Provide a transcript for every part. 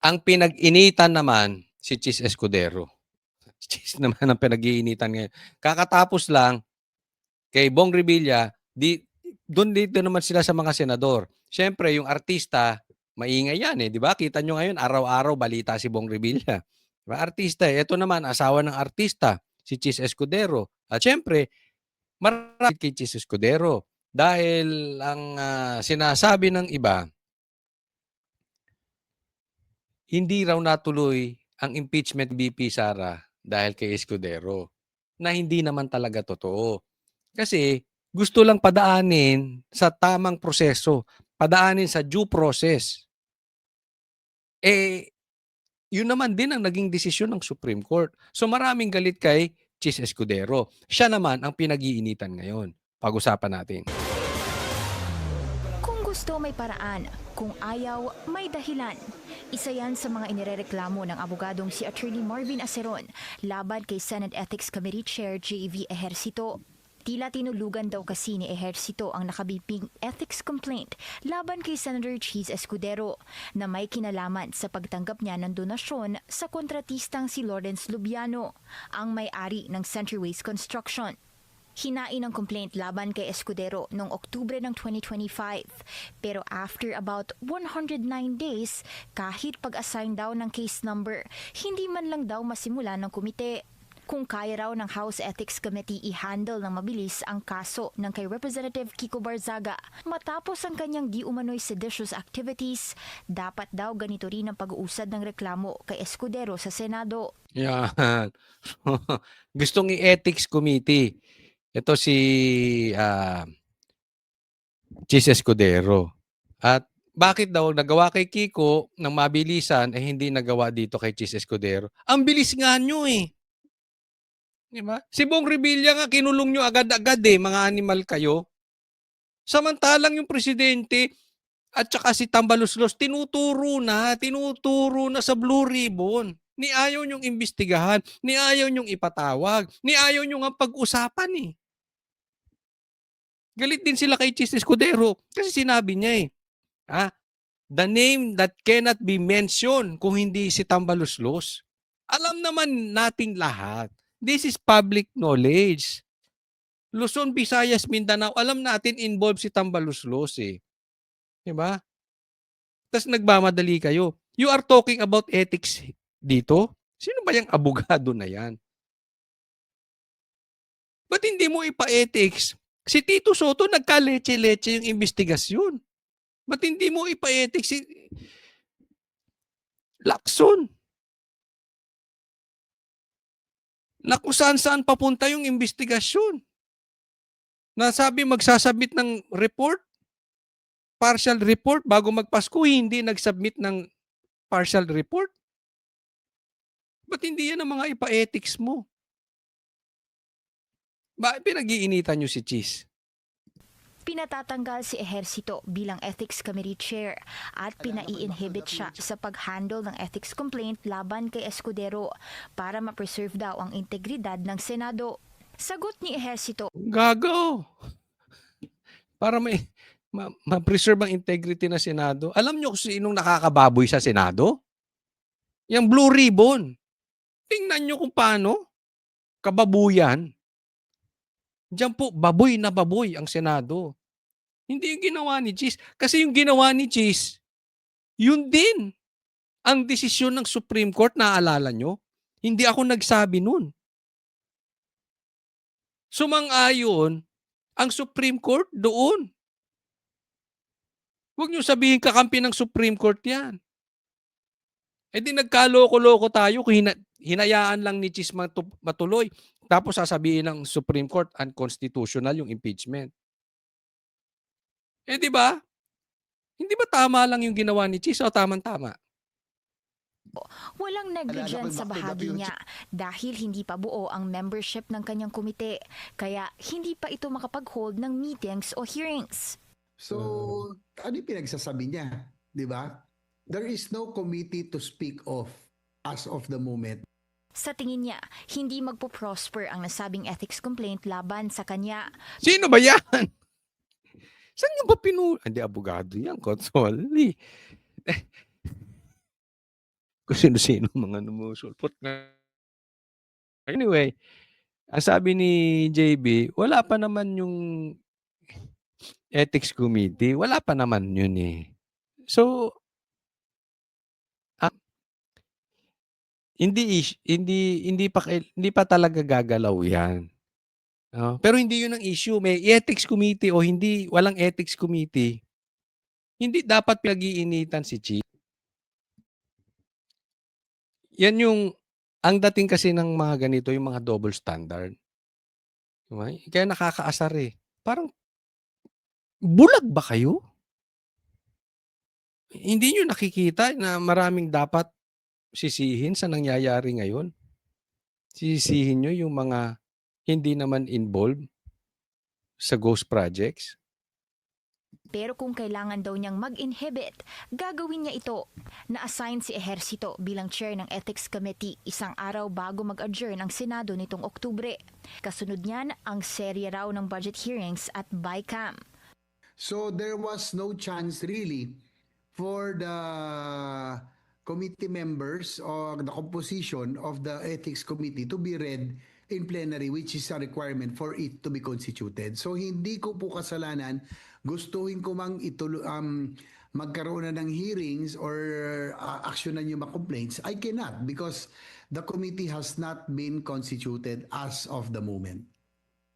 Ang pinag-initan naman si Chis Escudero. Chis naman ang pinag-iinitan ngayon. Kakatapos lang kay Bong Revilla, dito naman sila sa mga senador. Siyempre, yung artista, maingay yan eh, di ba? Kita nyo ngayon, araw-araw balita si Bong Revilla. Diba? Artista eh. Ito naman, asawa ng artista, si Chis Escudero. At siyempre, marami kay Chis Escudero. Dahil ang sinasabi ng iba, hindi raw natuloy ang impeachment BP Sara dahil kay Escudero. Na hindi naman talaga totoo. Kasi gusto lang padaanin sa tamang proseso, padaanin sa due process. Eh, yun naman din ang naging desisyon ng Supreme Court. So maraming galit kay Chis Escudero. Siya naman ang pinag-iinitan ngayon. Pag-usapan natin. Kung gusto may paraan, kung ayaw may dahilan. Isa yan sa mga inirereklamo ng abogadong si Attorney Marvin Aceron laban kay Senate Ethics Committee Chair J.V. Ejercito. Tila tinulugan daw kasi ni Ejercito ang nakabiping ethics complaint laban kay Senator Chis Escudero na may kinalaman sa pagtanggap niya ng donasyon sa kontratistang si Lawrence Lubiano, ang may-ari ng Centerways Construction. Hinain ang complaint laban kay Escudero noong Oktubre ng 2025. Pero after about 109 days, kahit pag-assign daw ng case number, hindi man lang daw masimula ng komite. Kung kaya raw ng House Ethics Committee i-handle ng mabilis ang kaso ng kay Representative Kiko Barzaga matapos ang kanyang di umano'y seditious activities, dapat daw ganito rin ang pag-uusad ng reklamo kay Escudero sa Senado. Yan. Gustong i-ethics committee. Ito si Chis Escudero. At bakit daw nagawa kay Kiko ng mabilisan eh hindi nagawa dito kay Chis Escudero? Ang bilis nga nyo eh. Di ba? Si Bong Revilla nga kinulong nyo agad-agad eh, mga animal kayo. Samantalang yung presidente at saka si Tambaluslos tinuturo na sa Blue Ribbon. Ni ayaw nyong imbestigahan, ni ayaw nyong ipatawag, ni ayaw nyong ang pag-usapan eh. Galit din sila kay Chis Escudero kasi sinabi niya eh, the name that cannot be mentioned kung hindi si Tambaluslos. Alam naman nating lahat. This is public knowledge. Luzon, Visayas, Mindanao, alam natin involved si Tambaluslos eh. Diba? Tapos nagmamadali kayo. You are talking about ethics dito? Sino ba yung abogado na yan? Ba't hindi mo ipa-ethics? Si Tito Soto nagka-leche-leche yung investigasyon. Ba't hindi mo ipa-ethics si Lacson? Na kung saan-saan papunta yung investigasyon. Nasabi magsasubmit ng report, partial report, bago magpasko, hindi nag-submit ng partial report. Ba't hindi yan ang mga ipa-ethics mo? Bakit pinag-iinitan nyo si Chis? Pinatatanggal si Ejercito bilang Ethics Committee Chair at pinai-inhibit siya sa pag-handle ng ethics complaint laban kay Escudero para ma-preserve daw ang integridad ng Senado. Sagot ni Ejercito, Gago! Para ma-preserve ang integrity ng Senado. Alam nyo kung sinong nakakababoy sa Senado? Yung Blue Ribbon. Tingnan nyo kung paano. Kababuyan. Diyan po, baboy na baboy ang Senado. Hindi yung ginawa ni Chis. Kasi yung ginawa ni Chis, yun din ang desisyon ng Supreme Court, naaalala nyo? Hindi ako nagsabi nun. Sumang-ayon ang Supreme Court doon. Huwag nyo sabihin kakampi ng Supreme Court yan. Eh di nagkaloko-loko tayo kung hinayaan lang ni Chis matuloy. Tapos sasabihin ng Supreme Court unconstitutional yung impeachment. Eh di ba? Hindi ba tama lang yung ginawa ni Chis o tamang-tama? walang negligence sa bahagi niya dahil hindi pa buo ang membership ng kanyang komite, kaya hindi pa ito makapag-hold ng meetings o hearings. So, ano yung pinagsasabi niya? Di ba? There is no committee to speak of as of the moment. Sa tingin niya, hindi magpo-prosper ang nasabing ethics complaint laban sa kanya. Sino ba yan? Saan nyo ba Hindi, abogado yan, Consoli. kung sino-sino mga sumusulpot na. Anyway, ang sabi ni JB, wala pa naman yung ethics committee, wala pa naman yun, eh. So, ah, hindi pa talaga gagalaw 'yan, pero hindi yun ang issue, may ethics committee o hindi, walang ethics committee, hindi dapat pinag-iinitan si chief. Yan yung ang dating kasi ng mga ganito, yung mga double standard, 'di ba? Kaya nakakaasar, eh. Parang bulag ba kayo? Hindi niyo nakikita na maraming dapat sisihin sa nangyayari ngayon? Sisisihin niyo yung mga hindi naman involved sa ghost projects? Pero kung kailangan daw niyang mag-inhibit, gagawin niya ito. Na-assign si Ejercito bilang chair ng Ethics Committee isang araw bago mag-adjourn ang Senado nitong Oktubre. Kasunod niyan ang serye raw ng budget hearings at BICAM. So there was no chance really for the committee members or the composition of the ethics committee to be read in plenary, which is a requirement for it to be constituted. So hindi ko po kasalanan, gustuhin ko mang magkaroon na ng hearings or aksyonan yung mga complaints. I cannot because the committee has not been constituted as of the moment.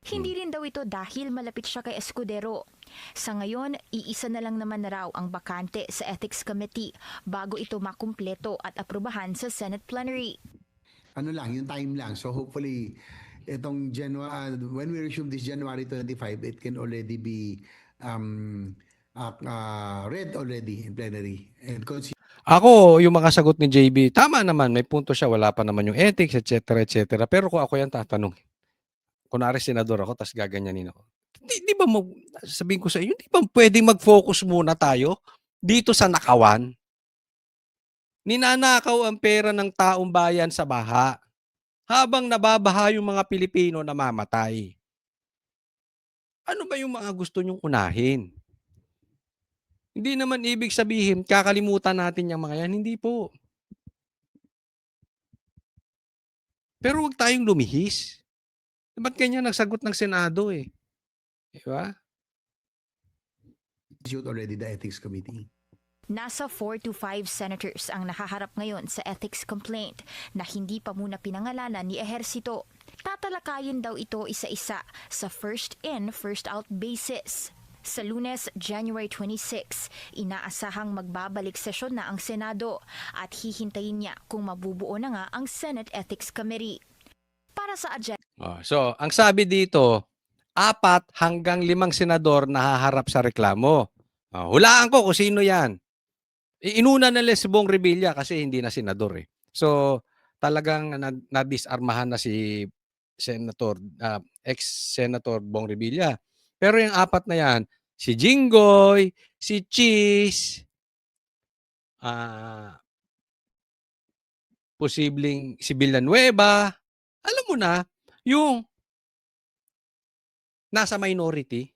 Hindi rin daw ito dahil malapit siya kay Escudero. Sa ngayon, iisa na lang naman na raw ang bakante sa Ethics Committee bago ito makumpleto at aprubahan sa Senate Plenary. Ano lang, yung time lang. So hopefully, itong when we resume this January 25, it can already be read already in plenary. And Ako, yung mga sagot ni JB, tama naman, may punto siya, wala pa naman yung ethics, et cetera. Pero kung ako yan tatanungin, kunwari senador ako, tas gaganyanin ako. Di ba sabihin ko sa inyo, di ba pwedeng mag-focus muna tayo dito sa nakawan? Ninanakaw ang pera ng taong bayan sa baha habang nababaha yung mga Pilipino namamatay. Ano ba yung mga gusto nyong unahin? Hindi naman ibig sabihin kakalimutan natin yung mga yan, hindi po. Pero huwag tayong lumihis. Ba't ganyan nagsagot ng Senado, eh? Di ba? constitute already the ethics committee. Nasa 4 to 5 senators ang nakaharap ngayon sa ethics complaint na hindi pa muna pinangalanan ni Ejercito. Tatalakayin daw ito isa-isa sa first in, first out basis. Sa Lunes, January 26, inaasahang magbabalik sesyon na ang Senado at hihintayin niya kung mabubuo na nga ang Senate Ethics Committee. Para sa agenda, So, ang sabi dito, 4 hanggang 5 senador nahaharap sa reklamo. Hulaan ko kung sino yan. Inuna na si Bong Revilla kasi hindi na senador, eh. So, talagang nadisarmahan na si Senator, ex-Senator Bong Revilla. Pero yung 4 na yan, si Jinggoy, si Cheese, posibleng si Villanueva, alam mo na, yung nasa minority.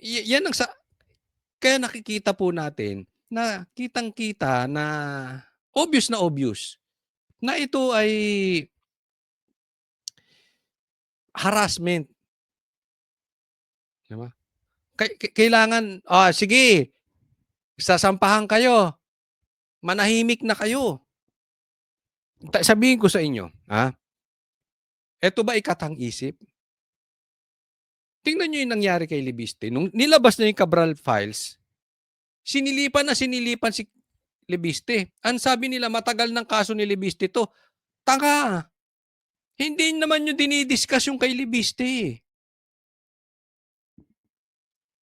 Yan ang kaya nakikita po natin na kitang-kita na obvious na ito ay harassment. Di ba? Kailangan, sige, sasampahan kayo, manahimik na kayo. Sabihin ko sa inyo, eto ba ikatang isip? Tingnan nyo yung nangyari kay Libiste. Nung nilabas na yung Cabral files, sinilipan si Libiste. Ang sabi nila, matagal ng kaso ni Libiste to. Tanga! Hindi naman nyo dinidiscuss yung kay Libiste.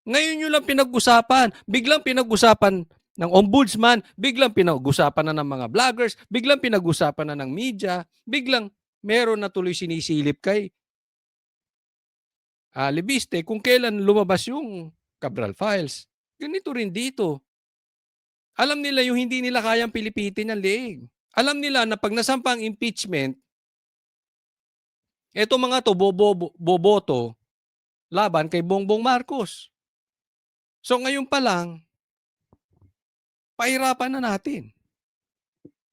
Ngayon nyo lang pinag-usapan. Biglang pinag-usapan ng ombudsman, biglang pinag-usapan na ng mga vloggers, biglang pinag-usapan na ng media, biglang meron na tuloy sinisilip kay Libiste kung kailan lumabas yung Cabral files. Ganito rin dito. Alam nila yung hindi nila kayang pilipitin ang leeg. Alam nila na pag nasampa ang impeachment, eto mga to boboto laban kay Bongbong Marcos. So ngayon pa lang, pahirapan na natin.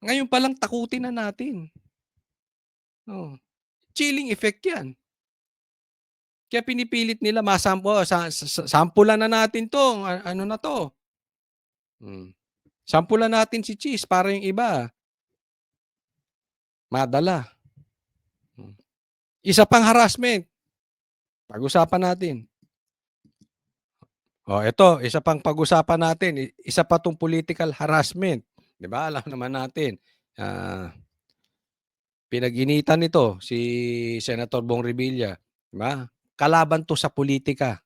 Ngayon pa lang takutin na natin. Oh, chilling effect 'yan. Kaya pinipilit nila sampulan na natin 'to, ano na 'to. Sampulan natin si Cheese para yung iba madala. Isa pang harassment, pag-usapan natin. Ito, isa pang pag-usapan natin, isa pa 'tong political harassment, 'di ba? Alam naman natin, pinag-initan nito si Senator Bong Revilla, 'di ba? Kalaban 'to sa politika.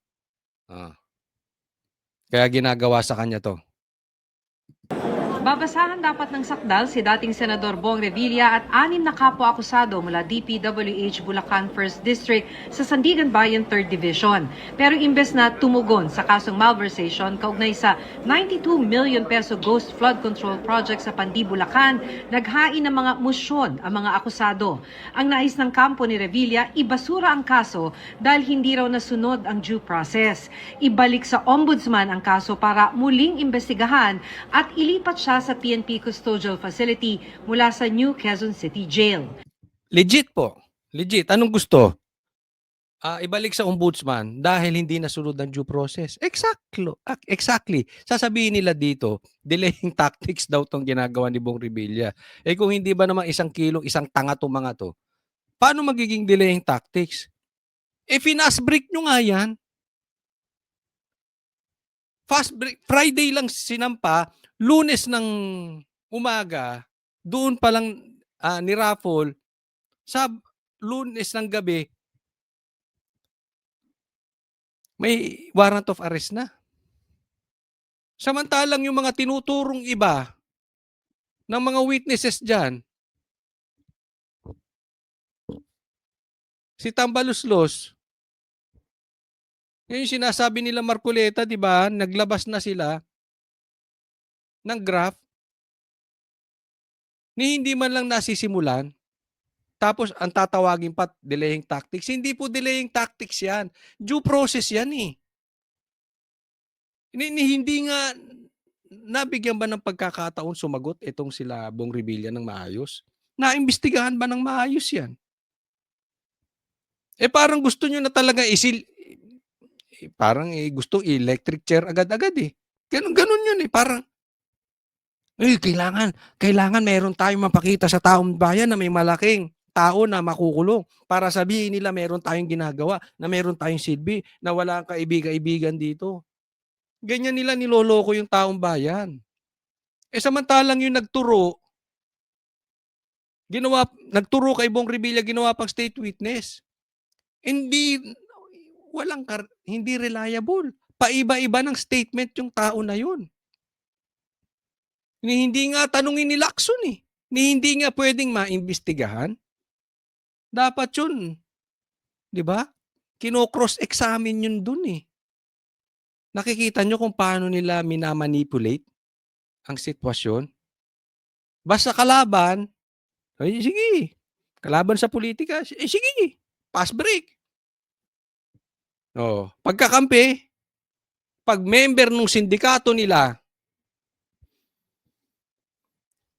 Kaya ginagawa sa kanya 'to. Babasahan dapat ng sakdal si dating Senador Bong Revilla at 6 na kapwa-akusado mula DPWH Bulacan 1st District sa Sandigan Bayan 3rd Division. Pero imbes na tumugon sa kasong malversation kaugnay sa 92 million peso ghost flood control project sa Pandi, Bulacan, naghain ng mga musyon ang mga akusado. Ang nais ng kampo ni Revilla, ibasura ang kaso dahil hindi raw nasunod ang due process. Ibalik sa ombudsman ang kaso para muling imbestigahan at ilipat siya sa PNP Custodial Facility mula sa New Quezon City Jail. Legit po. Legit. Anong gusto? Ibalik sa ombudsman dahil hindi nasunod ang due process. Exactly. Sasabihin nila dito, delaying tactics daw tong ginagawa ni Bong Revilla. Kung hindi ba naman isang tanga tong mga to, paano magiging delaying tactics? Fast break nyo nga yan. Fast break. Friday lang sinampa, Lunes ng umaga, doon pa lang ni-raffle, sa Lunes ng gabi, may warrant of arrest na. Samantalang yung mga tinuturong iba ng mga witnesses dyan, si Tambaluslos, yung sinasabi nila Marcoleta, di ba, naglabas na sila ng graph, ni hindi man lang nasisimulan, tapos ang tatawagin pa delaying tactics. Hindi po delaying tactics yan. Due process yan eh. Hindi nga nabigyan ba ng pagkakataon sumagot itong sila Bong Revilla ng maayos? Naimbestigahan ba ng maayos yan? Parang gusto nyo na talaga parang gusto electric chair agad-agad eh. Ganun yun eh. Parang, kailangan meron tayong mapakita sa taong bayan na may malaking tao na makukulong para sabihin nila meron tayong ginagawa, na meron tayong silbi, na wala kang kaibigan dito. Ganyan nila niloloko yung taong bayan. Samantalang yung nagturo kay Bong Revilla, ginawa pang state witness. Hindi reliable. Paiba-iba ng statement yung tao na yun. Hindi nga tanungin ni Lacson eh. Hindi nga pwedeng maimbestigahan. Dapat yun, di ba? Kino-cross-examine yun dun eh. Nakikita nyo kung paano nila minamanipulate ang sitwasyon. Basta kalaban, sige. Kalaban sa politika, sige. Pass break. Pagkakampi, pag member ng sindikato nila,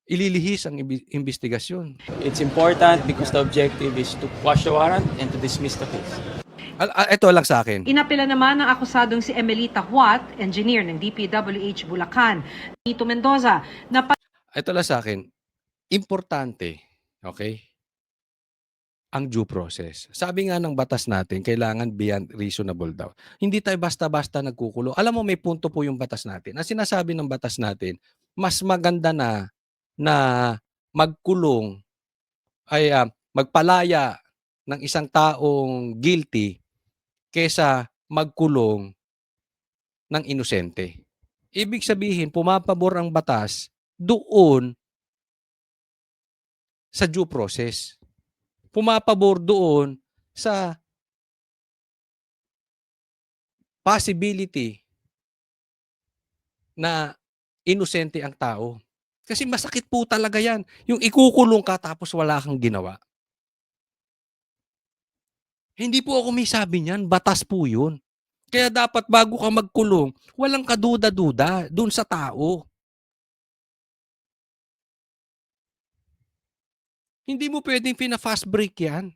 ililihis ang investigasyon. It's important because the objective is to quash the warrant and to dismiss the case. Ito lang sa akin. Inapela naman ng akusadong si Emelita Huat, engineer ng DPWH Bulacan, Nito Mendoza, na Ito lang sa akin. Importante, okay, ang due process. Sabi nga ng batas natin, kailangan beyond reasonable doubt. Hindi tayo basta-basta nagkukulong. Alam mo, may punto po yung batas natin. Ang sinasabi ng batas natin, mas maganda na magkulong ay magpalaya ng isang taong guilty kesa magkulong ng inosente. Ibig sabihin, pumapabor ang batas doon sa due process. Pumapabor doon sa possibility na inosente ang tao. Kasi masakit po talaga yan. Yung ikukulong ka tapos wala kang ginawa. Hindi po ako may sabi niyan. Batas po yun. Kaya dapat bago ka magkulong, walang kaduda-duda dun sa tao. Hindi mo pwedeng fina-fast break yan.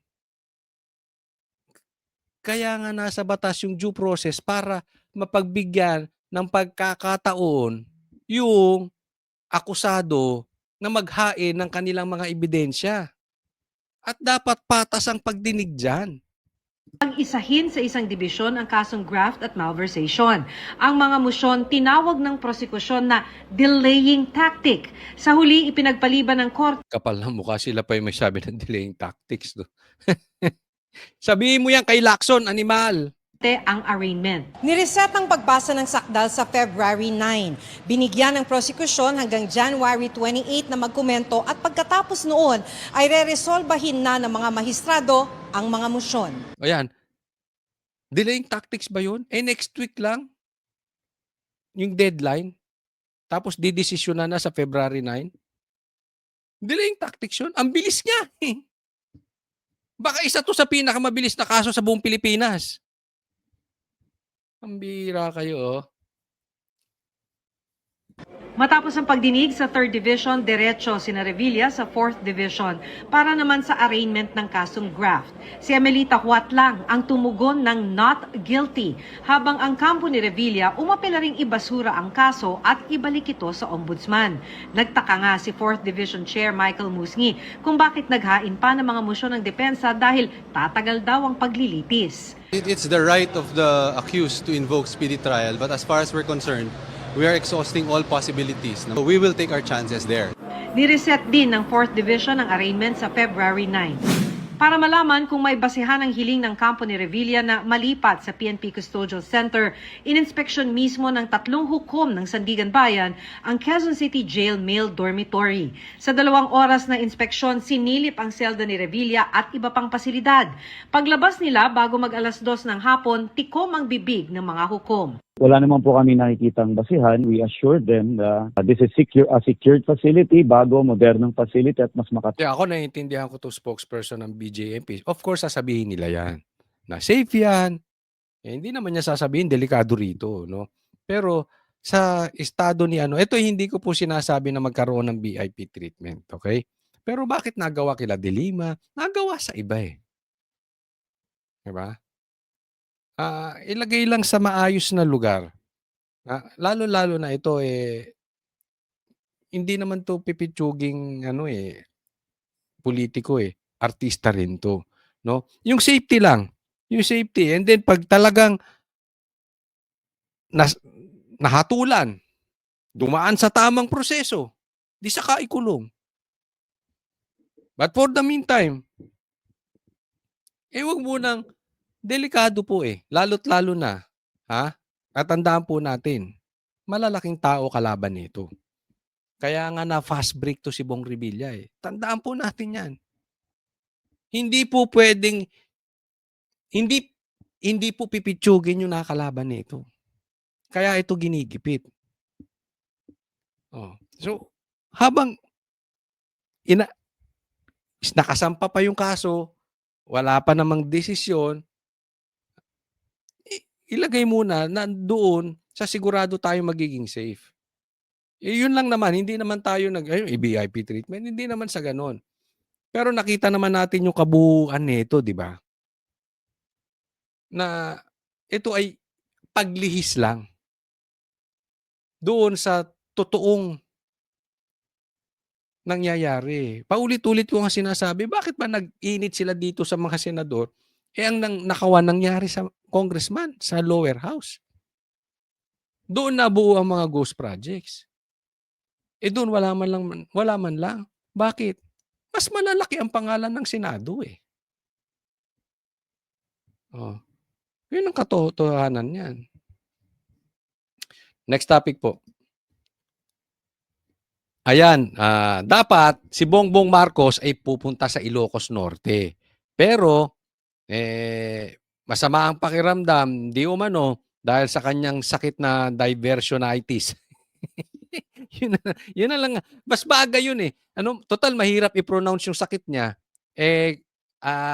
Kaya nga nasa batas yung due process para mapagbigyan ng pagkakataon yung akusado na maghain ng kanilang mga ebidensya. At dapat patas ang pagdinig dyan. Pag-isahin sa isang dibisyon ang kasong graft at malversation. Ang mga musyon tinawag ng prosekusyon na delaying tactic. Sa huli, ipinagpaliban ng korte Kapal ng mukha, sila pa yung may sabi ng delaying tactics. No? Sabihin mo yan kay Lacson, animal. ang arraignment. Nireset ang pagbasa ng sakdal sa February 9. Binigyan ng prosekusyon hanggang January 28 na magkomento at pagkatapos noon ay re-resolbahin na ng mga mahistrado ang mga musyon. Ayan. Delaying tactics ba yun? Next week lang. Yung deadline. Tapos didesisyon na sa February 9. Delaying tactics yun. Ang bilis nga. Baka isa to sa pinakamabilis na kaso sa buong Pilipinas. Ang bira kayo, oh. Matapos ang pagdinig sa 3rd Division, diretso sina Revilla sa 4th Division para naman sa arraignment ng kasong graft. Si Amelita Huat lang ang tumugon ng not guilty, habang ang kampo ni Revilla umapela ring ibasura ang kaso at ibalik ito sa ombudsman. Nagtaka nga si 4th Division Chair Michael Musngi kung bakit naghain pa ng mga musyon ng depensa dahil tatagal daw ang paglilitis. It's the right of the accused to invoke speedy trial, but as far as we're concerned, we are exhausting all possibilities. So we will take our chances there. Nireset din ng 4th Division ang arraignment sa February 9. Para malaman kung may basehan ang hiling ng kampo ni Revilla na malipat sa PNP Custodial Center, ininspeksyon mismo ng 3 hukom ng Sandigan Bayan ang Quezon City Jail Male Dormitory. Sa 2 oras na inspeksyon, sinilip ang selda ni Revilla at iba pang pasilidad. Paglabas nila bago mag-alas 2 ng hapon, tikom ang bibig ng mga hukom. Wala naman po kami nakikitang basihan. We assured them that this is a secured facility, bago, modernong facility at mas Kaya ako naiintindihan ko to spokesperson ng BJMP. Of course, sasabihin nila yan. Na safe yan. Hindi naman niya sasabihin, delikado rito. No? Pero sa estado ni ito hindi ko po sinasabi na magkaroon ng VIP treatment. Okay? Pero bakit nagawa kila De Lima? Nagawa sa iba eh. Diba? Ilagay lang sa maayos na lugar. Lalo-lalo na ito hindi naman to pipitsuging politiko artista rin to, no? Yung safety lang, yung safety, and then pag talagang nahatulan, dumaan sa tamang proseso, di saka ikulong. But for the meantime, wag munang delikado po lalo't lalo na, at tandaan po natin, malalaking tao kalaban nito. Kaya nga na fast break to si Bong Revilla Tandaan po natin yan. Hindi po pwedeng, hindi po pipitsugin yung nakalaban nito. Kaya ito ginigipit. So, habang nakasampa pa yung kaso, wala pa namang desisyon, ilagay muna na doon sa sigurado tayo magiging safe. Yun lang naman, hindi naman tayo VIP treatment, hindi naman sa ganon. Pero nakita naman natin yung kabuuan nito, di ba? Na ito ay paglihis lang doon sa totoong nangyayari. Paulit-ulit ko nga sinasabi, bakit ba nag-init sila dito sa mga senador? Ang nakawan nangyari sa congressman, sa lower house. Doon nabuo ang mga ghost projects. Doon wala man lang. Bakit? Mas malalaki ang pangalan ng Senado Yun ang katotohanan niyan. Next topic po. Ayan, dapat si Bongbong Marcos ay pupunta sa Ilocos Norte. Pero masama ang pakiramdam, di umano, dahil sa kanyang sakit na diversionitis. yun na lang. Mas bagay yun total mahirap i-pronounce yung sakit niya.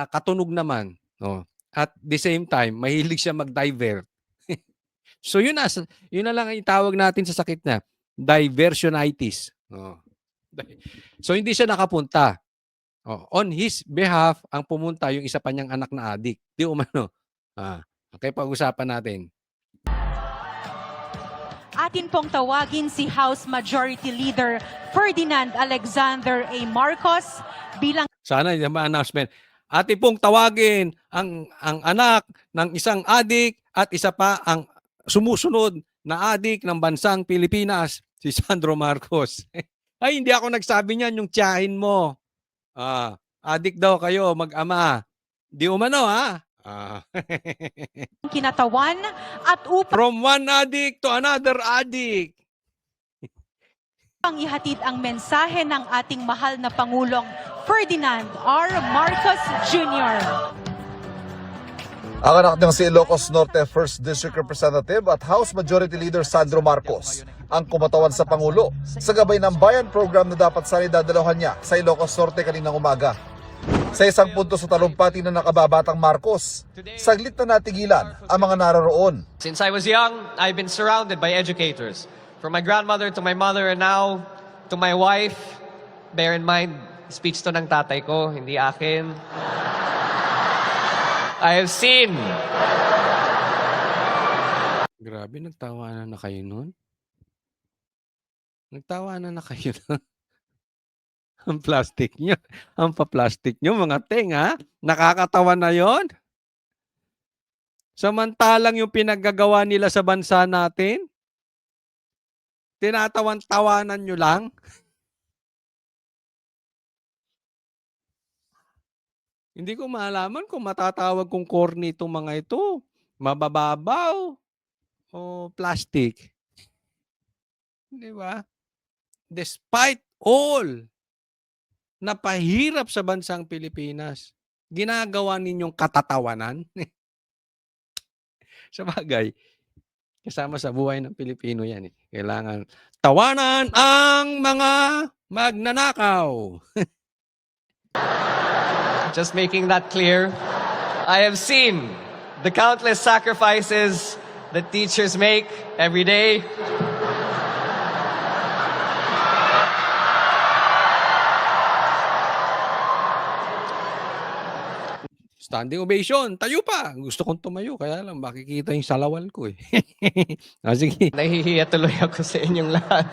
Katunog naman. No? At the same time, mahilig siya mag-divert. So yun na lang ang itawag natin sa sakit na diversionitis. Oh. So hindi siya nakapunta. Oh, on his behalf, ang pumunta yung isa pa niyang anak na adik. Di umano. Okay, pag-usapan natin. Atin pong tawagin si House Majority Leader Ferdinand Alexander A. Marcos bilang Sana yung announcement. Ati pong tawagin ang anak ng isang adik at isa pa ang sumusunod na adik ng bansang Pilipinas, si Sandro Marcos. Ay, hindi ako nagsabi niyan, yung tiyahin mo. Adik daw kayo, mag-ama. Di umano, ha? kinatawan at upang From one adik to another adik. ihatid ang mensahe ng ating mahal na Pangulong Ferdinand R. Marcos Jr. Ang anak niyang si Ilocos Norte 1st District Representative at House Majority Leader Sandro Marcos ang kumatawan sa Pangulo sa gabay ng Bayan Program na dapat sana idadalawan niya sa Ilocos Norte kaninang umaga. Sa isang punto sa talumpati na nakababatang Marcos, saglit na natigilan ang mga naroroon. Since I was young, I've been surrounded by educators. From my grandmother to my mother and now to my wife. Bear in mind, speech to ng tatay ko, hindi akin. I have seen. Grabe, nagtawanan na kayo nun? Nagtawanan na kayo nun? Ang plastic nyo. Ang pa-plastic nyo, mga ting, ha? Nakakatawa na yon. Samantalang yung pinaggagawa nila sa bansa natin, tinatawan-tawanan nyo lang. Hindi ko malaman kung matatawag kong corny itong mga ito. Mabababaw o plastic. Di ba? Despite all na pahirap sa bansang Pilipinas, ginagawa ninyong katatawanan. Sa bagay, kasama sa buhay ng Pilipino yan. Kailangan tawanan ang mga magnanakaw. Just making that clear. I have seen the countless sacrifices that teachers make every day. Standing ovation, tayo pa. Gusto kong tumayo, kaya lang makikita yung salawal ko eh. Sige. Nahihiya tuloy ako sa inyong lahat.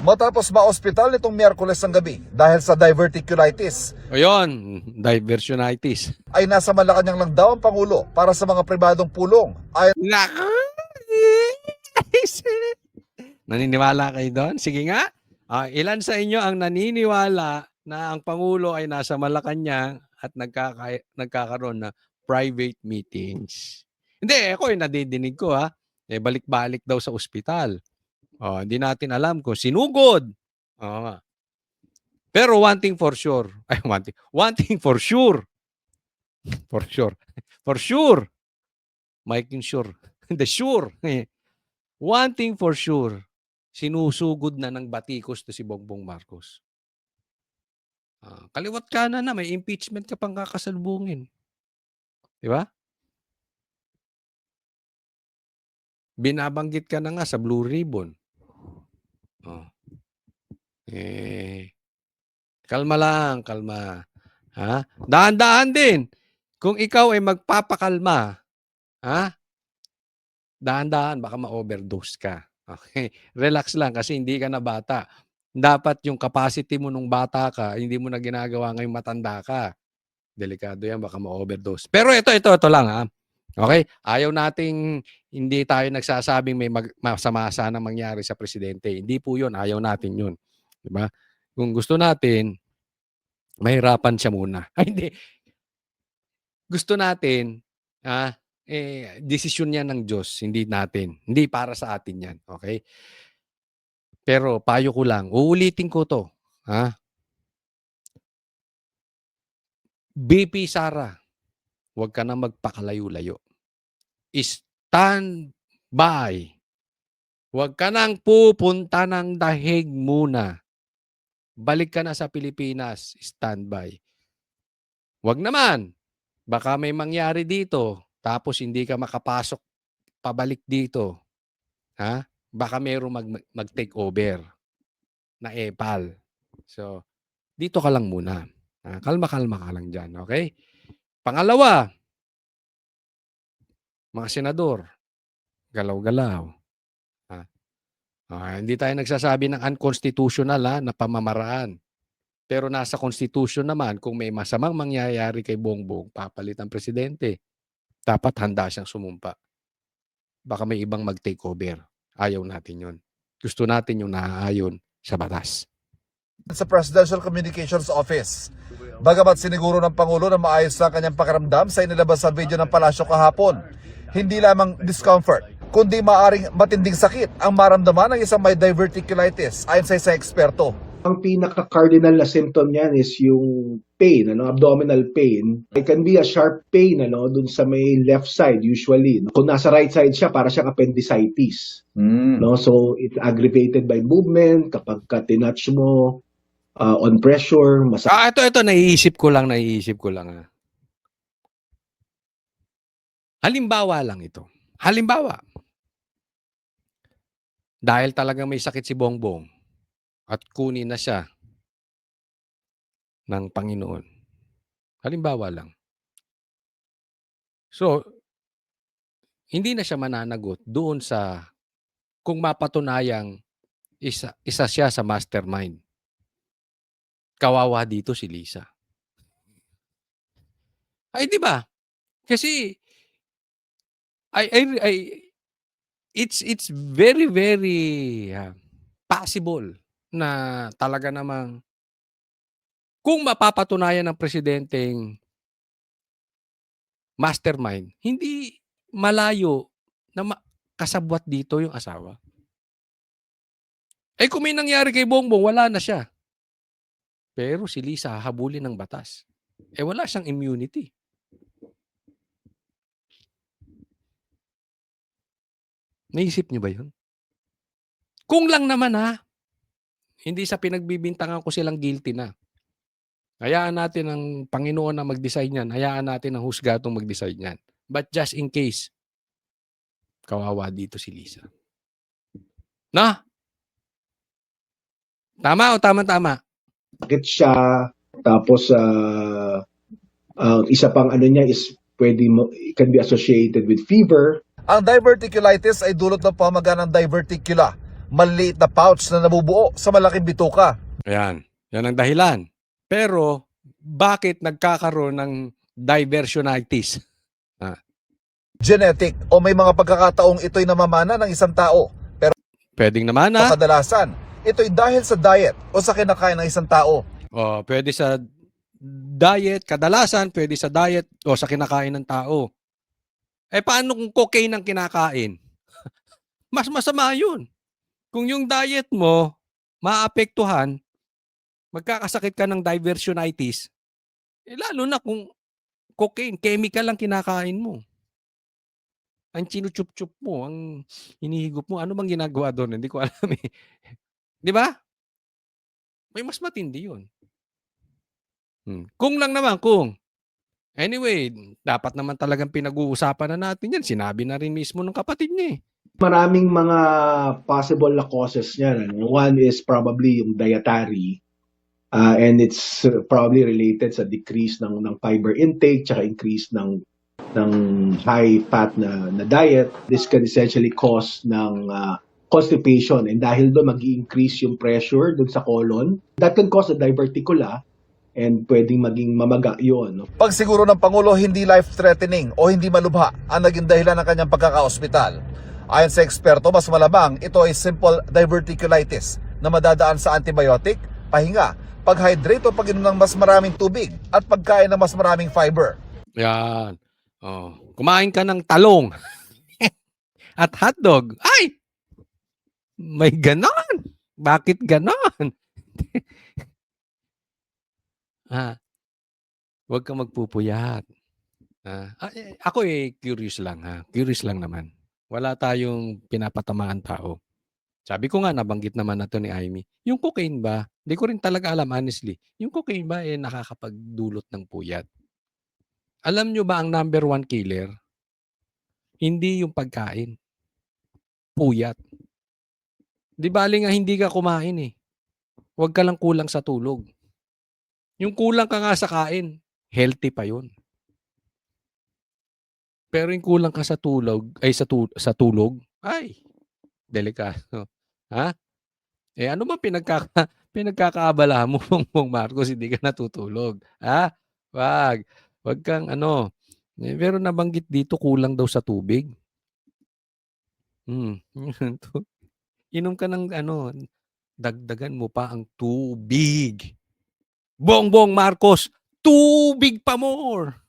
Matapos ma-ospital nitong Miyerkules ng gabi dahil sa diverticulitis, O yun, diversionitis. ay nasa Malacanang lang daw ang Pangulo para sa mga pribadong pulong. Naku! Naniniwala kayo doon? Sige nga. Ilan sa inyo ang naniniwala na ang Pangulo ay nasa Malacanang at nagkakaroon na private meetings? Hindi, ako nadidinig ko balik-balik daw sa ospital. Hindi natin alam kung sinugod. Oo nga. Pero one thing for sure. One thing for sure. For sure. For sure. Making sure. The sure. One thing for sure. Sinusugod na ng batikos to si Bongbong Marcos. Kaliwat kanan na, may impeachment ka pang kakasalubungin. Di ba? Binabanggit ka na nga sa Blue Ribbon. Kalma lang, kalma. Dahan-dahan din. Kung ikaw ay magpapakalma, dahan-dahan, baka ma-overdose ka. Okay? Relax lang kasi hindi ka na bata. Dapat yung capacity mo nung bata ka, hindi mo na ginagawa ngayong matanda ka. Delikado yan, baka ma-overdose. Pero ito lang Okay? Ayaw nating, hindi tayo nagsasabing may masama sana mangyari sa presidente. Hindi po yun, ayaw natin yun. Diba? Kung gusto natin, mahirapan siya muna. Ay, hindi. Gusto natin, desisyon yan ng Diyos, hindi natin. Hindi para sa atin yan. Okay? Pero payo ko lang, uulitin ko to. BP Sara, huwag ka na magpakalayo-layo. Stand by. Huwag ka nang pupunta ng dahig muna. Balik ka na sa Pilipinas. Stand by. Huwag naman. Baka may mangyari dito, tapos hindi ka makapasok pabalik dito. Ha? Baka merong mag-take over na epal. So, dito ka lang muna. Kalma-kalma ka lang dyan, okay? Pangalawa, mga senador, galaw-galaw. Ah, hindi tayo nagsasabi ng unconstitutional na pamamaraan. Pero nasa constitution naman, kung may masamang mangyayari kay Bongbong, papalit ang presidente. Dapat handa siyang sumumpa. Baka may ibang mag-take over. Ayaw natin yun. Gusto natin yung naaayon sa batas. Sa Presidential Communications Office. Bagamat siniguro ng Pangulo na maayos ang kanyang pakiramdam sa inilabas sa video ng palasyo kahapon, hindi lamang discomfort, kundi maaring matinding sakit ang maramdaman ng isang may diverticulitis ayon sa isang eksperto. Ang pinaka-cardinal na symptom niyan is yung pain, abdominal pain. It can be a sharp pain dun sa may left side usually. Kung nasa right side siya, para siyang appendicitis. So it's aggravated by movement, kapag tinouch mo on pressure, Ito, naiisip ko lang. Halimbawa lang ito. Halimbawa. Dahil talagang may sakit si Bongbong at kunin na siya ng Panginoon. Halimbawa lang. So, hindi na siya mananagot doon sa kung mapatunayang isa siya sa mastermind. Kawawa dito si Lisa. Ay, di ba? Kasi it's very, very possible na talaga namang kung mapapatunayan ng presidenteng mastermind, hindi malayo na kasabwat dito yung asawa. Kung may nangyari kay Bongbong, wala na siya. Pero si Lisa hahabulin ng batas. Wala siyang immunity. Naisip niyo ba yun? Kung lang naman hindi sa pinagbibintangan ko silang guilty na. Hayaan natin ang Panginoon na mag-decide niyan. Hayaan natin ang husgatong mag-decide niyan. But just in case, kawawa dito si Lisa. Na? Tama o tama-tama? sakit siya. Tapos, isa pang niya is it can be associated with fever. Ang diverticulitis ay dulot ng pamaga ng diverticula, maliit na pouch na nabubuo sa malaking bituka. Ayan. Yan ang dahilan. Pero, bakit nagkakaroon ng diversionitis? Genetic o may mga pagkakataong ito'y namamana ng isang tao. Pero Pwedeng naman kadalasan, ito'y dahil sa diet o sa kinakain ng isang tao. Pwede sa diet, kadalasan pwede sa diet o sa kinakain ng tao. Paano kung cocaine ang kinakain? Mas masama yun. Kung yung diet mo maapektuhan, magkakasakit ka ng diversionitis, lalo na kung cocaine, chemical ang kinakain mo. Ang chinuchup-chup mo, ang hinihigop mo, ano bang ginagawa doon? Hindi ko alam eh. Di ba? May mas matindi yun. Kung lang naman, kung. Anyway, dapat naman talagang pinag-uusapan na natin yan. Sinabi na rin mismo ng kapatid niya eh. Maraming mga possible na causes niya. One is probably yung dietary. And it's probably related sa decrease ng fiber intake tsaka increase ng high fat na diet. This can essentially cause ng constipation, and dahil doon mag-i-increase yung pressure doon sa colon. That can cause a diverticula and pwedeng maging mamaga yun. Pag siguro ng Pangulo hindi life-threatening o hindi malubha ang naging dahilan ng kanyang pagkaka-ospital. Ayon sa eksperto, mas malamang ito ay simple diverticulitis na madadaan sa antibiotic, pahinga, pag-hydrate o pag-inom ng mas maraming tubig at pagkain ng mas maraming fiber. Yan. Kumain ka ng talong at hotdog. Ay! May ganon. Bakit ganon? Huwag kang magpupuyat. Ako curious lang Curious lang naman. Wala tayong pinapatamaan tao. Sabi ko nga, nabanggit naman na to ni Amy. Yung cocaine ba, hindi ko rin talaga alam honestly. Yung cocaine ba nakakapagdulot ng puyat? Alam nyo ba ang number 1 killer? Hindi yung pagkain. puyat. Di bali nga hindi ka kumain eh. Huwag ka lang kulang sa tulog. Yung kulang ka nga sa kain, healthy pa yun. Pero yung kulang ka sa tulog, ay sa tulog, ay, delikado. Ha? Eh ano ba pinagkakaabalahan mo, Bongbong Marcos, hindi ka natutulog? Ha? Wag. Wag kang ano. Pero nabanggit dito kulang daw sa tubig. Inom ka ng ano, dagdagan mo pa ang tubig. Bongbong Marcos, tubig pa more.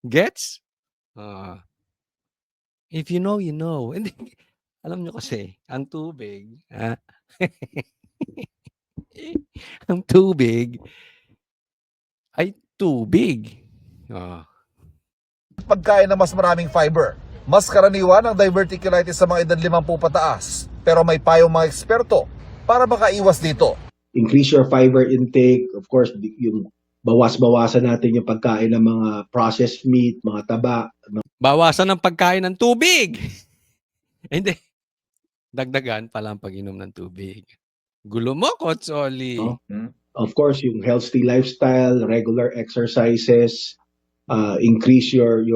Gets? If you know, you know. Hindi, alam nyo kasi, ang tubig, ang tubig ay tubig. Pagkain na mas maraming fiber. Mas karaniwan ang diverticulitis sa mga edad 50 pataas. Pero may payong mga eksperto para makaiwas dito. Increase your fiber intake. Of course, yung bawas-bawasan natin yung pagkain ng mga processed meat, mga taba. Bawasan ang pagkain ng tubig. Hindi. Dagdagan pala ang pag-inom ng tubig. Gulo mo, Coach Oli. Of course, yung healthy lifestyle, regular exercises, increase your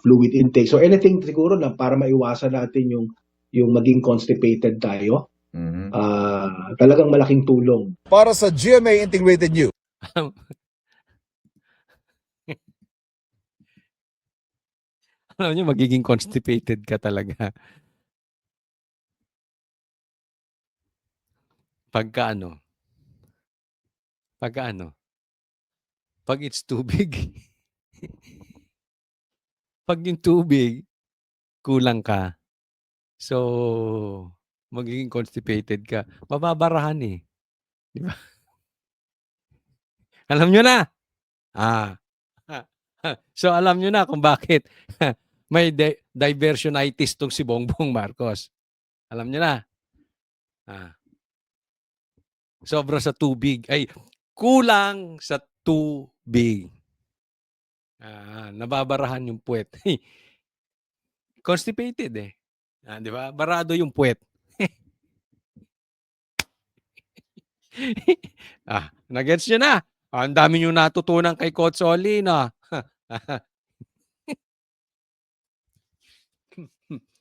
fluid intake. So anything siguro na para maiwasan natin yung maging constipated tayo. Talagang malaking tulong. Para sa GMA Integrated News. Alam nyo, magiging constipated ka talaga. Pagka ano? Pag it's tubig. Pag yung tubig, kulang ka. So, magiging constipated ka. Mababarahan eh. Di ba? Alam nyo na. So, alam nyo na kung bakit may diversionitis tong si Bongbong Marcos. Alam nyo na. Sobra sa tubig. Ay, kulang sa tubig. Nababarahan yung puwet. Constipated eh. Di ba? Barado yung puwet. Nagets nyo na. Ang dami nyo natutunan kay Coach Oli na.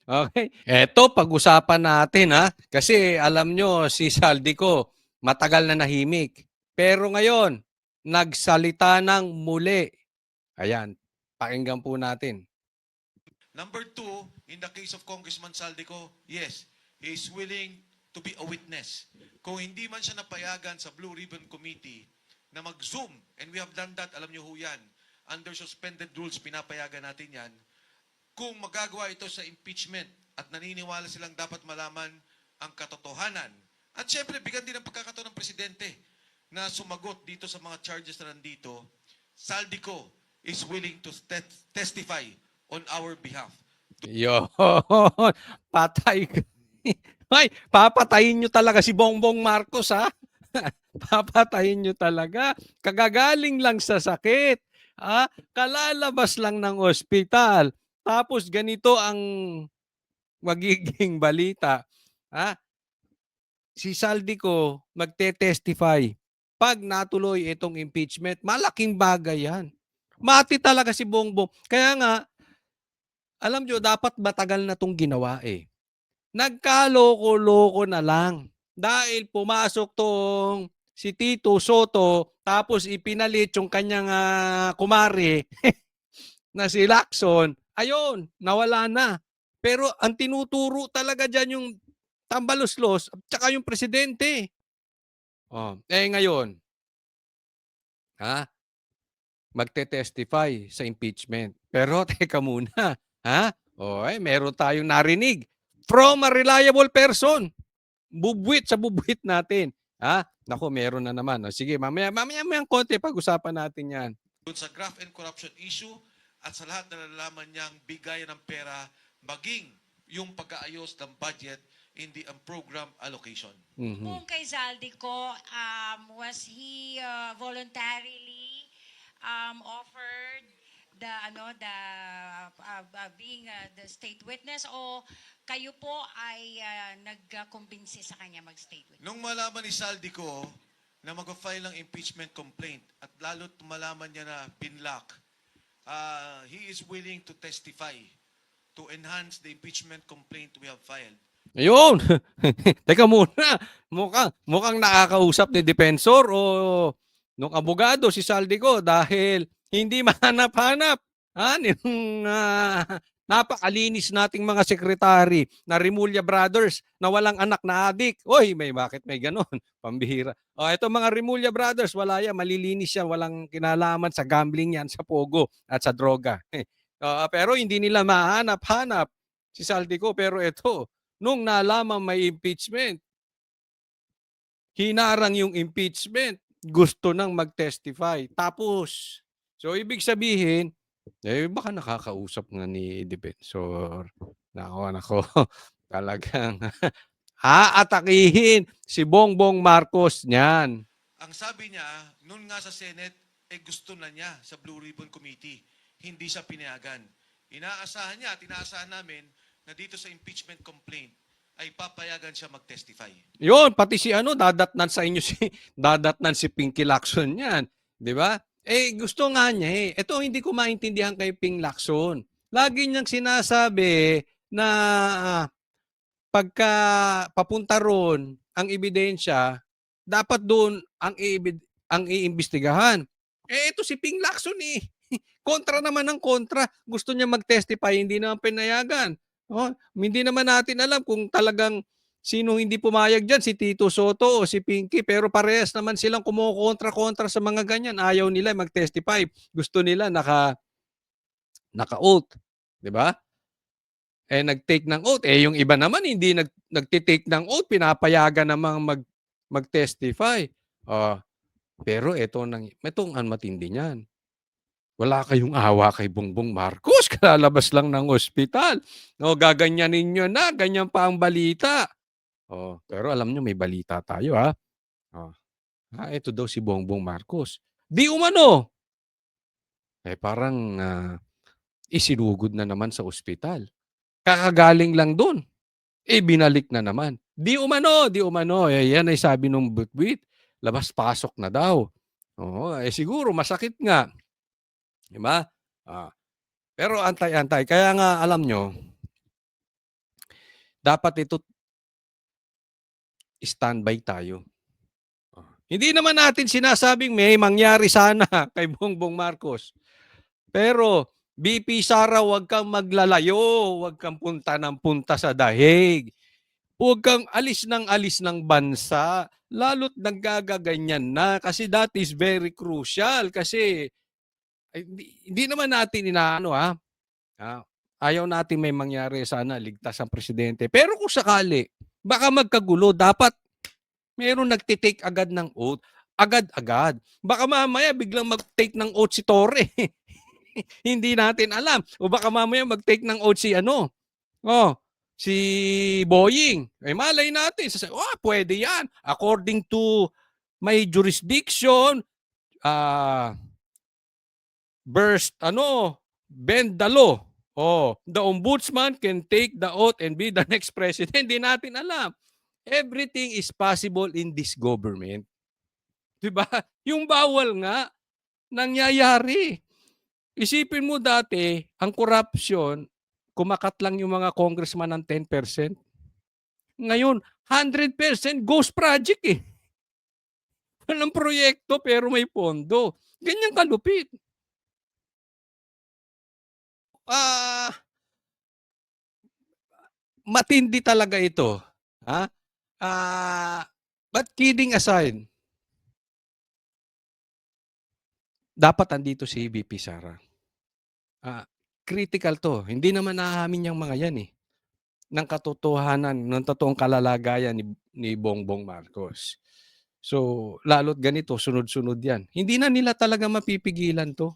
Okay. Eto, pag-usapan natin Kasi alam nyo, si Saldico, matagal na nahimik. Pero ngayon, nagsalita ng muli. Ayan, pakinggan po natin. Number two, in the case of Congressman Saldico, yes, he is willing to be a witness. Kung hindi man siya napayagan sa Blue Ribbon Committee na mag-Zoom, and we have done that, alam niyo ho yan, under suspended rules, pinapayagan natin yan, kung magagawa ito sa impeachment at naniniwala silang dapat malaman ang katotohanan. At syempre, bigyan din ang pagkakataon ng presidente na sumagot dito sa mga charges na nandito. Saldico is willing to testify on our behalf. Yo, patay. Ay, papatayin nyo talaga si Bongbong Marcos Papatayin nyo talaga. Kagagaling lang sa sakit. Kalalabas lang ng ospital. Tapos ganito ang magiging balita. Si Saldico magte-testify. Pag natuloy itong impeachment, malaking bagay yan. Mati talaga si Bongbong. Kaya nga, alam nyo, dapat matagal na itong ginawa eh. Nagkaloko-loko na lang. Dahil pumasok tong si Tito Soto, tapos ipinalit yung kanyang kumare na si Lacson. Ayun, nawala na. Pero ang tinuturo talaga dyan yung tambaluslos at saka yung presidente. Ngayon, magte-testify sa impeachment. Pero teka muna, meron tayong narinig from a reliable person. Bubwit sa bubwit natin. Naku, meron na naman. Sige, mamaya konti pag-usapan natin yan. Sa graft and corruption issue at sa lahat na nalalaman niyang bigayan ng pera, maging yung pag-aayos ng budget, hindi ang program allocation. Kung kay Saldico, was he voluntarily offered being the state witness o kayo po ay nagkumbinsi sa kanya mag-state witness? Nung malaman ni Saldico na mag-file ng impeachment complaint at lalo't malaman niya na pinlock, he is willing to testify to enhance the impeachment complaint we have filed. Ayun. Teka muna. Mukhang nakakausap ni Defensor o nung abogado si Saldico dahil hindi mahanap-hanap. Yung napakalinis nating mga sekretary na Rimulya Brothers na walang anak na adik. Oy, bakit may ganon? Pambihira. Ito mga Rimulya Brothers, wala yan. Malilinis yan. Walang kinalaman sa gambling yan, sa pogo at sa droga. Pero hindi nila mahanap-hanap si Saldico. Pero ito, nung nalaman may impeachment, hinarang yung impeachment, gusto nang mag-testify. Tapos, so ibig sabihin, baka nakakausap nga ni Defensor. Nako, talagang aatakihin si Bongbong Marcos niyan. Ang sabi niya, noon nga sa Senate, gusto na niya sa Blue Ribbon Committee. Hindi siya pinayagan. Inaasahan niya at inaasahan namin na dito sa impeachment complaint ay papayagan siya mag-testify. Yun, pati si dadatnan sa inyo dadatnan si Pinky Lacson yan. Di ba? Gusto nga niya Ito hindi ko maintindihan kay Ping Lacson. Lagi niyang sinasabi na pagka papunta ron ang ebidensya, dapat doon ang iimbestigahan. Ito si Ping Lacson kontra naman ng kontra. Gusto niya mag-testify, hindi naman pinayagan. Hindi naman natin alam kung talagang sino hindi pumayag dyan, si Tito Soto o si Pinky, pero parehas naman silang kumukontra-kontra sa mga ganyan. Ayaw nila mag-testify. Gusto nila naka-oath. Diba? Nag-take ng oath. Yung iba naman hindi nagtitake ng oath, pinapayagan namang mag-testify. Pero itong matindi niyan. Wala kayong awa kay Bongbong Marcos, kalalabas lang ng ospital. Gaganyanin nyo na, ganyan pa ang balita. Pero alam nyo, may balita tayo ito daw si Bongbong Marcos. Di umano. Parang isinugod na naman sa ospital. Kakagaling lang doon. Binalik na naman. Di umano. Yan ay sabi nung Butbit. Labas-pasok na daw. Siguro masakit nga. Diba? Pero antay-antay. Kaya nga alam nyo, dapat ito standby tayo. Hindi naman natin sinasabing may mangyari sana kay Bongbong Marcos. Pero BP Sara, huwag kang maglalayo, huwag kang punta ng punta sa dahig. Huwag kang alis ng bansa, lalo't nagagaganyan na kasi that is very crucial kasi hindi naman natin inaano ayaw natin may mangyari sana ligtas ang presidente. Pero kung sakali, baka magkagulo, dapat mayroong nagtitake agad ng oath. Agad-agad. Baka mamaya biglang mag-take ng oath si Torre. Hindi natin alam. O baka mamaya mag-take ng oath si Boying. Malay natin. Pwede yan. According to my jurisdiction, bend the law. The ombudsman can take the oath and be the next president. Hindi natin alam. Everything is possible in this government. Diba? Yung bawal nga, nangyayari. Isipin mo dati, ang corruption, kumakat lang yung mga congressman ng 10%. Ngayon, 100% ghost project Walang proyekto pero may pondo. Ganyan kalupit. Matindi talaga ito. But kidding aside, dapat andito si BP Sara. Critical to. Hindi naman nahamin yung mga yan ng katotohanan, ng totoong kalalagayan ni Bongbong Marcos. So, lalo't ganito, sunod-sunod yan. Hindi na nila talaga mapipigilan to.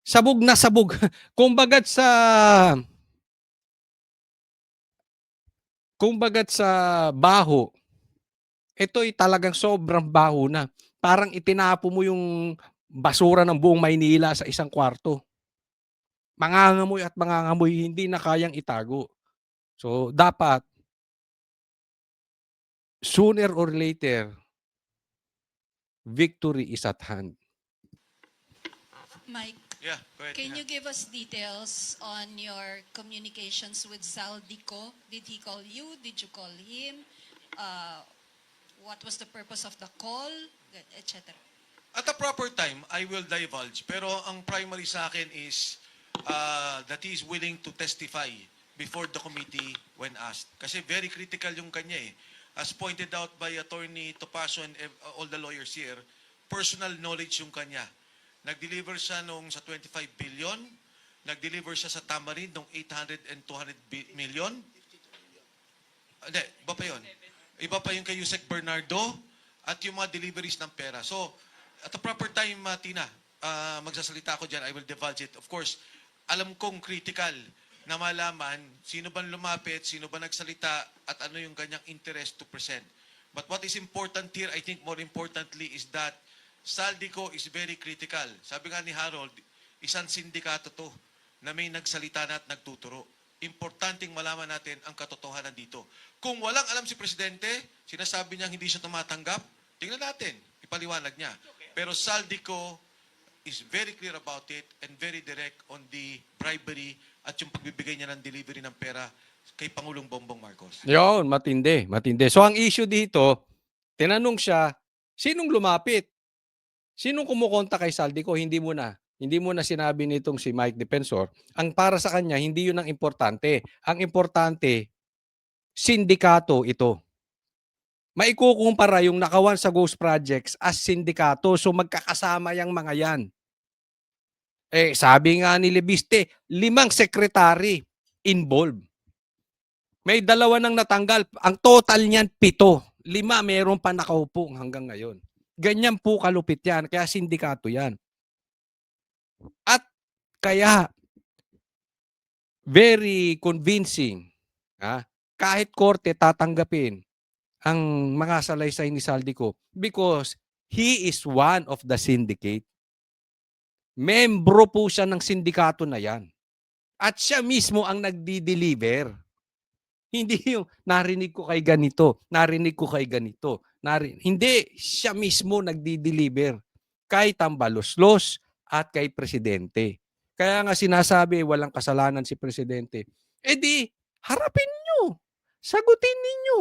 Sabog na sabog. Kumbagat sa baho, ito'y talagang sobrang baho na. Parang itinapo mo yung basura ng buong Maynila sa isang kwarto. Mangangamoy at mangangamoy, hindi na kayang itago. So, dapat, sooner or later, victory is at hand. Mike, Yeah, go ahead. can you give us details on your communications with Saldico? Did he call you? Did you call him? What was the purpose of the call? Etc. At the proper time, I will divulge. Pero ang primary sa akin is that he is willing to testify before the committee when asked. Kasi very critical yung kanya eh. As pointed out by Attorney Topacio and all the lawyers here, personal knowledge yung kanya. Nag-deliver siya nung sa 25 billion, nag-deliver siya sa Tamarind nung 800 and 200 million. Hindi, iba pa yun. Iba pa yung kay Yusek Bernardo at yung mga deliveries ng pera. So, at the proper time, Tina, magsasalita ako dyan, I will divulge it. Of course, alam kong critical na malaman sino ba lumapit, sino ba nagsalita, at ano yung kanyang interest to present. But what is important here, I think more importantly, is that Saldico is very critical. Sabi nga ni Harold, isang sindikato to na may nagsalita na at nagtuturo. Importanteng malaman natin ang katotohanan dito. Kung walang alam si Presidente, sinasabi niya hindi siya tumatanggap, tingnan natin, ipaliwanag niya. Pero Saldico is very clear about it and very direct on the bribery at yung pagbibigay niya ng delivery ng pera kay Pangulong Bongbong Marcos. Yun, matindi, matindi. So, ang issue dito, tinanong siya, sinong lumapit? Sinong kumukonta kay Saldico? Hindi mo na sinabi nitong si Mike Defensor. Ang para sa kanya, hindi yun ang importante. Ang importante, sindikato ito. Maikukumpara yung nakawan sa Ghost Projects as sindikato. So magkakasama yung mga yan. Eh, sabi nga ni Lebiste, 5 sekretary involved. May 2 nang natanggal. Ang total niyan, 7. 5 meron pa nakaupo hanggang ngayon. Ganyan po kalupit yan. Kaya sindikato yan. At kaya, very convincing, kahit korte tatanggapin ang mga salaysay ni Saldico because he is one of the syndicate. Membro po siya ng sindikato na yan. At siya mismo ang nagdi-deliver. Hindi yung narinig ko kay ganito, narinig ko kay ganito. Hindi, siya mismo nagdi-deliver kay Tambaloslos at kay Presidente. Kaya nga sinasabi, walang kasalanan si Presidente. Eh di, harapin nyo. Sagutin ninyo.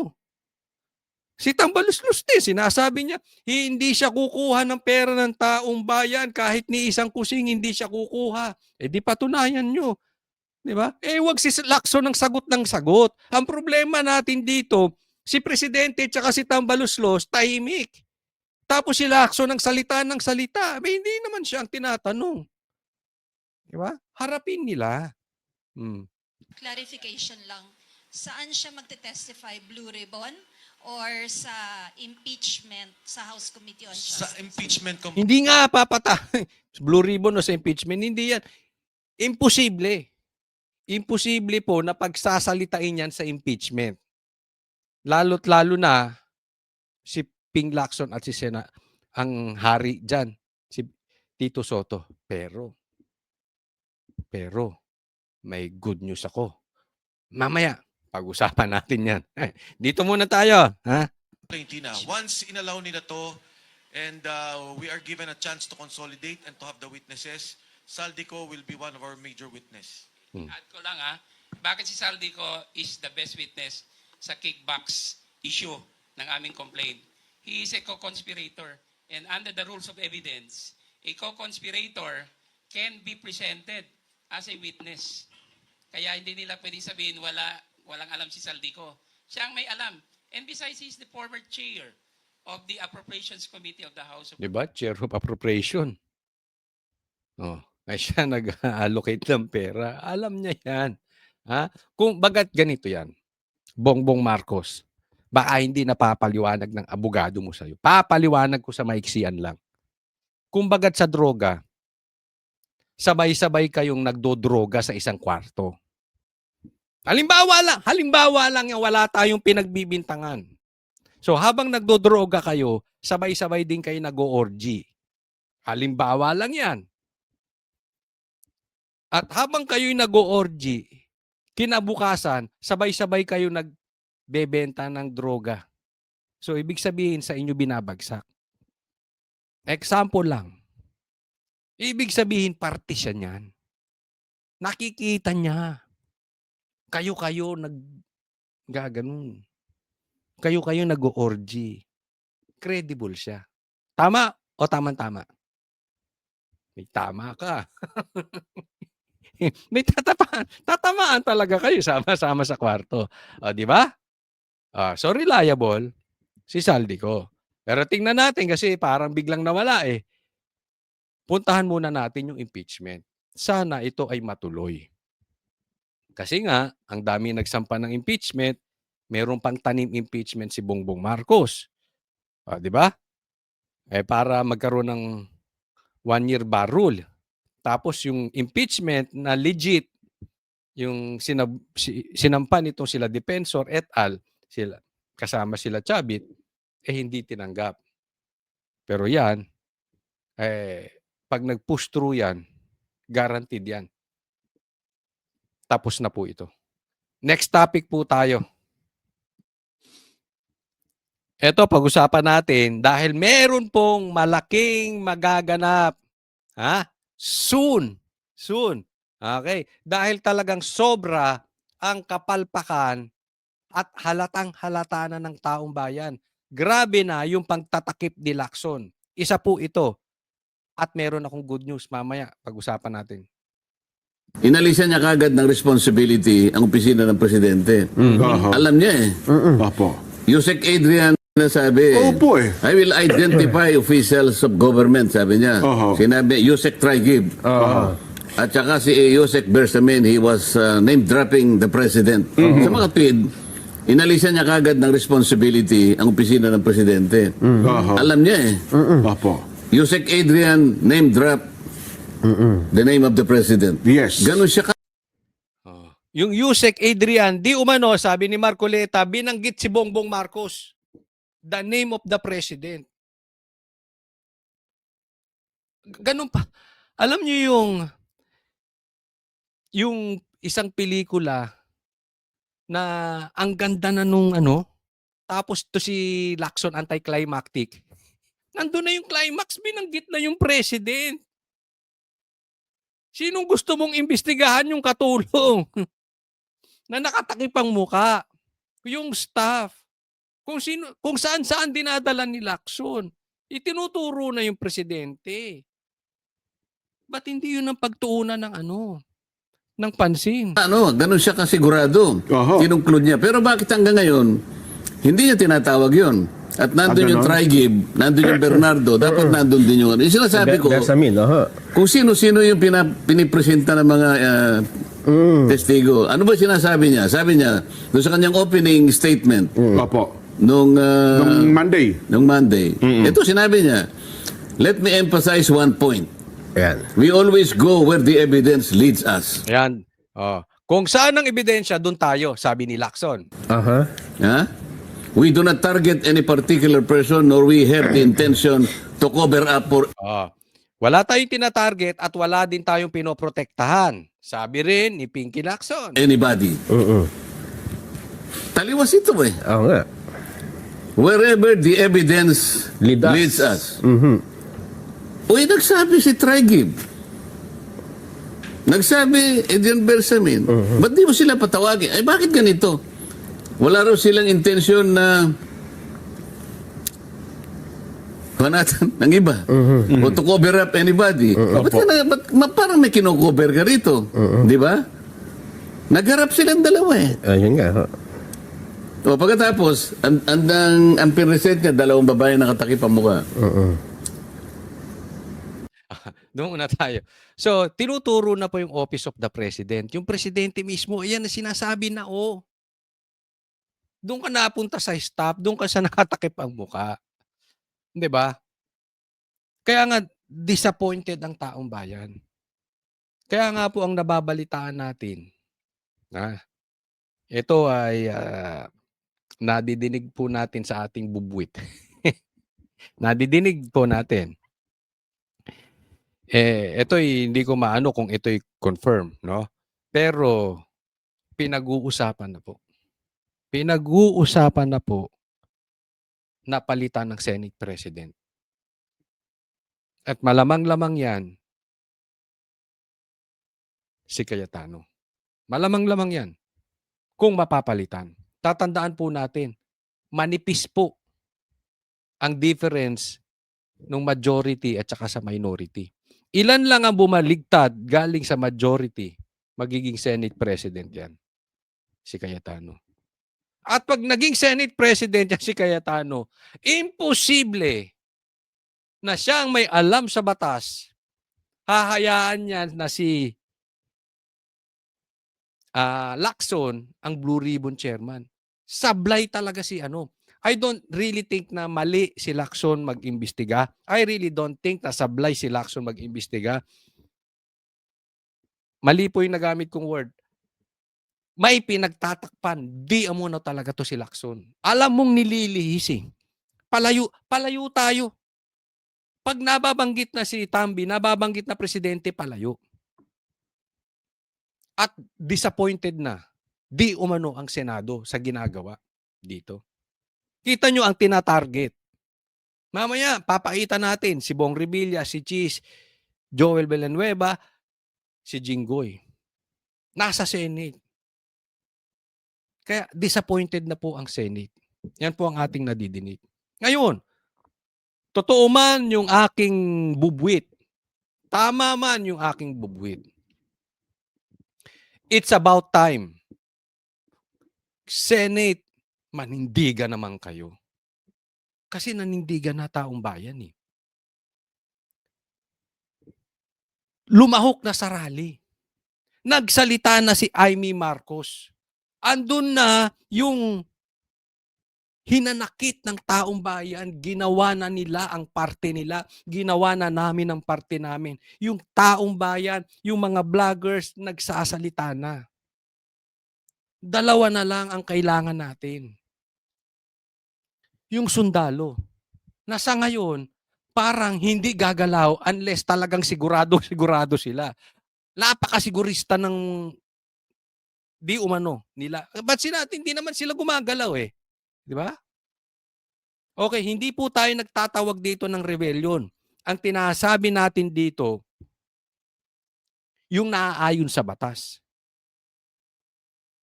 Si Tambaloslos din, sinasabi niya, hindi siya kukuha ng pera ng taong bayan kahit ni isang kusing hindi siya kukuha. Eh di patunayan nyo. Di ba? Eh wag si Lacson ng sagot. Ang problema natin dito, si Presidente at si Tambaloslos, tahimik. Tapos si Lacson ng salita. Hindi naman siya ang tinatanong. Di ba? Harapin nila. Clarification lang. Saan siya magte-testify? Blue Ribbon? Or sa impeachment sa House Committee on Justice? Sa impeachment Hindi nga papatay. Blue ribbon o sa impeachment. Hindi yan. Imposible. Imposible po na pagsasalitain yan sa impeachment. Lalo't lalo na si Ping Lacson at si ang hari dyan, si Tito Soto. Pero, may good news ako. Mamaya, pag-usapan natin yan. Dito muna tayo. Ha? Tina, once inallow nila to and we are given a chance to consolidate and to have the witnesses, Saldico will be one of our major witness. Add ko lang bakit si Saldico is the best witness sa kickbacks issue ng aming complaint. He is a co-conspirator and under the rules of evidence, a co-conspirator can be presented as a witness. Kaya hindi nila pwedeng sabihin walang alam si Saldico. Siya ang may alam. And besides, he is the former chair of the Appropriations Committee of the House of Diba? Chair of Appropriation. Ay siya nag-allocate ng pera. Alam niya yan. Kung bagat ganito yan, Bongbong Marcos, baka hindi napapaliwanag ng abogado mo sa'yo. Papaliwanag ko sa maiksian lang. Kung bagat sa droga, sabay-sabay kayong nagdodroga sa isang kwarto. Halimbawa lang yung wala tayong pinagbibintangan. So habang nagdodroga kayo, sabay-sabay din kayo nag-o-orgy. Halimbawa lang yan. At habang kayo'y nag-o-orgy, kinabukasan, sabay-sabay kayo nagbebenta ng droga. So, ibig sabihin sa inyo binabagsak. Example lang. Ibig sabihin, parte siya niyan. Nakikita niya. Kayo-kayo naggaganon. Kayo-kayo nag-o-orgy. Credible siya. Tama o tama-tama? May tama ka. May tatamaan talaga kayo sama-sama sa kwarto. O, di ba? So, reliable si Saldico. Pero tingnan natin kasi parang biglang nawala eh. Puntahan muna natin yung impeachment. Sana ito ay matuloy. Kasi nga, ang dami nagsampa ng impeachment, meron pang tanim impeachment si Bongbong Marcos. Di ba? Para magkaroon ng 1-year bar rule. Tapos yung impeachment na legit, yung sinampan itong sila Defensor et al., kasama sila Chavit, hindi tinanggap. Pero yan, pag nag-push through yan, guaranteed yan. Tapos na po ito. Next topic po tayo. Ito, pag-usapan natin dahil meron pong malaking magaganap. Soon. Okay? Dahil talagang sobra ang kapalpakan at halatang-halata na ng taong bayan. Grabe na yung pagtatakip ni Lacson. Isa po ito. At meron akong good news mamaya. Pag-usapan natin. Inalisan niya kagad ng responsibility ang opisina ng presidente. Alam niya eh. Yusek Adrian sabi, I will identify officials of government, sabi niya. Sinabi, Yusek Trigib. At saka si Yusek Bersamin, he was name-dropping the president. Sa mga tweet, inalisan niya kagad ng responsibility ang opisina ng presidente. Alam niya eh. Yusek Adrian, name-drop the name of the president. Yes. Ganun siya Yung Yusek Adrian, di umano, sabi ni Marcoleta, binanggit si Bongbong Marcos. The name of the president. Ganun pa. Alam niyo yung isang pelikula na ang ganda na nung tapos to si Lacson anticlimactic. Nandun na yung climax, binanggit na yung president. Sinong gusto mong imbestigahan yung katulong? Na nakatakip ang muka. Yung staff. Kung saan-saan dinadala ni Lacson. Itinuturo na yung presidente. Ba't hindi yun ang pagtuunan ng ng pansin? Ganun siya kasigurado. Kinungklud niya. Pero bakit hanggang ngayon, hindi niya tinatawag yun? At nandun yung Trigib, nandun yung Bernardo, dapat nandun din yung yung sinasabi ko, kung sino-sino yung pinipresenta ng mga testigo. Ano ba sinasabi niya? Sabi niya, doon sa kanyang opening statement, nung Monday. Ito sinabi niya, let me emphasize one point. We always go where the evidence leads us. Ayan. Kung saan ang ebidensya, doon tayo, sabi ni Lacson. We do not target any particular person nor we have the intention to cover up for... Wala tayong tinatarget at wala din tayong pinoprotektahan. Sabi rin ni Pinky Lacson. Anybody. Taliwas ito eh. Wherever the evidence leads us. Nagsabi si Trigib. Nagsabi Adrian Bersamin. Ba't di mo sila patawagin? Bakit ganito? Wala raw silang intensyon na panatan ng iba. O to cover up anybody. Ba't parang may kinocover ka rito? Di ba? Nagharap silang dalawa eh. Ayun nga. Pagkatapos, ang pinresent niya, dalawang babae nakatakip ang mukha. Doon muna tayo. So, tinuturo na po yung Office of the President. Yung presidente mismo, ayan na sinasabi na, doon ka napunta sa staff, doon ka sa nakatakip ang muka. Di ba? Kaya nga, disappointed ang taong bayan. Kaya nga po ang nababalitaan natin, ito ay nadidinig po natin sa ating bubwit. Nadidinig po natin Ito'y hindi ko maano kung ito'y confirm, no? Pero pinag-uusapan na po. Pinag-uusapan na po na palitan ng Senate President. At malamang-lamang yan si Cayetano. Malamang-lamang yan kung mapapalitan. Tatandaan po natin, manipis po ang difference ng majority at saka sa minority. Ilan lang ang bumaligtad galing sa majority, magiging Senate President yan, si Cayetano. At pag naging Senate President yan si Cayetano, imposible na siyang may alam sa batas, hahayaan niya na si Lacson ang Blue Ribbon Chairman. Sablay talaga si ano. I don't really think na mali si Lacson mag-imbestiga. I really don't think na sablay si Lacson mag-imbestiga. Mali po yung nagamit kong word. May pinagtatakpan. Di amuno talaga to si Lacson. Alam mong nililihis. Palayo tayo. Pag nababanggit na si Tambi, nababanggit na presidente, palayo. At disappointed na. Di umano ang Senado sa ginagawa dito. Kita nyo ang tinatarget. Mamaya, papakita natin si Bong Revilla, si Cheese, Joel Villanueva, si Jinggoy. Nasa Senate. Kaya disappointed na po ang Senate. Yan po ang ating nadidinig. Ngayon, totoo man yung aking bubwit. Tama man yung aking bubwit. It's about time. Senate, manindigan naman kayo. Kasi nanindigan na taong bayan eh. Lumahok na sa rally. Nagsalita na si Amy Marcos. Andun na yung hinanakit ng taong bayan. Ginawa na nila ang parte nila. Ginawa na namin ang parte namin. Yung taong bayan, yung mga vloggers, nagsasalita na. Dalawa na lang ang kailangan natin. Yung sundalo. Na sa ngayon, parang hindi gagalaw unless talagang sigurado sila. Napakasigurista ng di umano nila. Ba't sila, hindi naman sila gumagalaw eh. Di ba? Okay, hindi po tayo nagtatawag dito ng rebellion. Ang tinasabi natin dito, yung naaayon sa batas.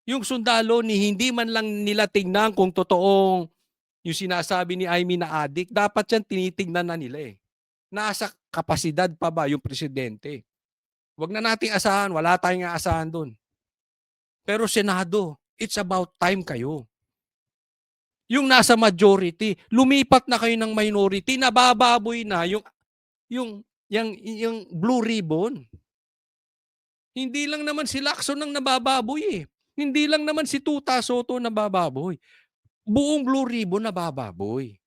Yung sundalo ni hindi man lang nila tingnan kung totoong yung sinasabi ni Amy na adik, dapat yan tinitingnan na nila eh. Nasa kapasidad pa ba yung presidente? Huwag na nating asahan, wala tayong aasahan doon. Pero Senado, it's about time kayo. Yung nasa majority, lumipat na kayo ng minority, nabababoy na yung blue ribbon. Hindi lang naman si Lacson ang nabababoy eh. Hindi lang naman si Tuta Soto nabababoy. Buong blue ribbon nabababoy.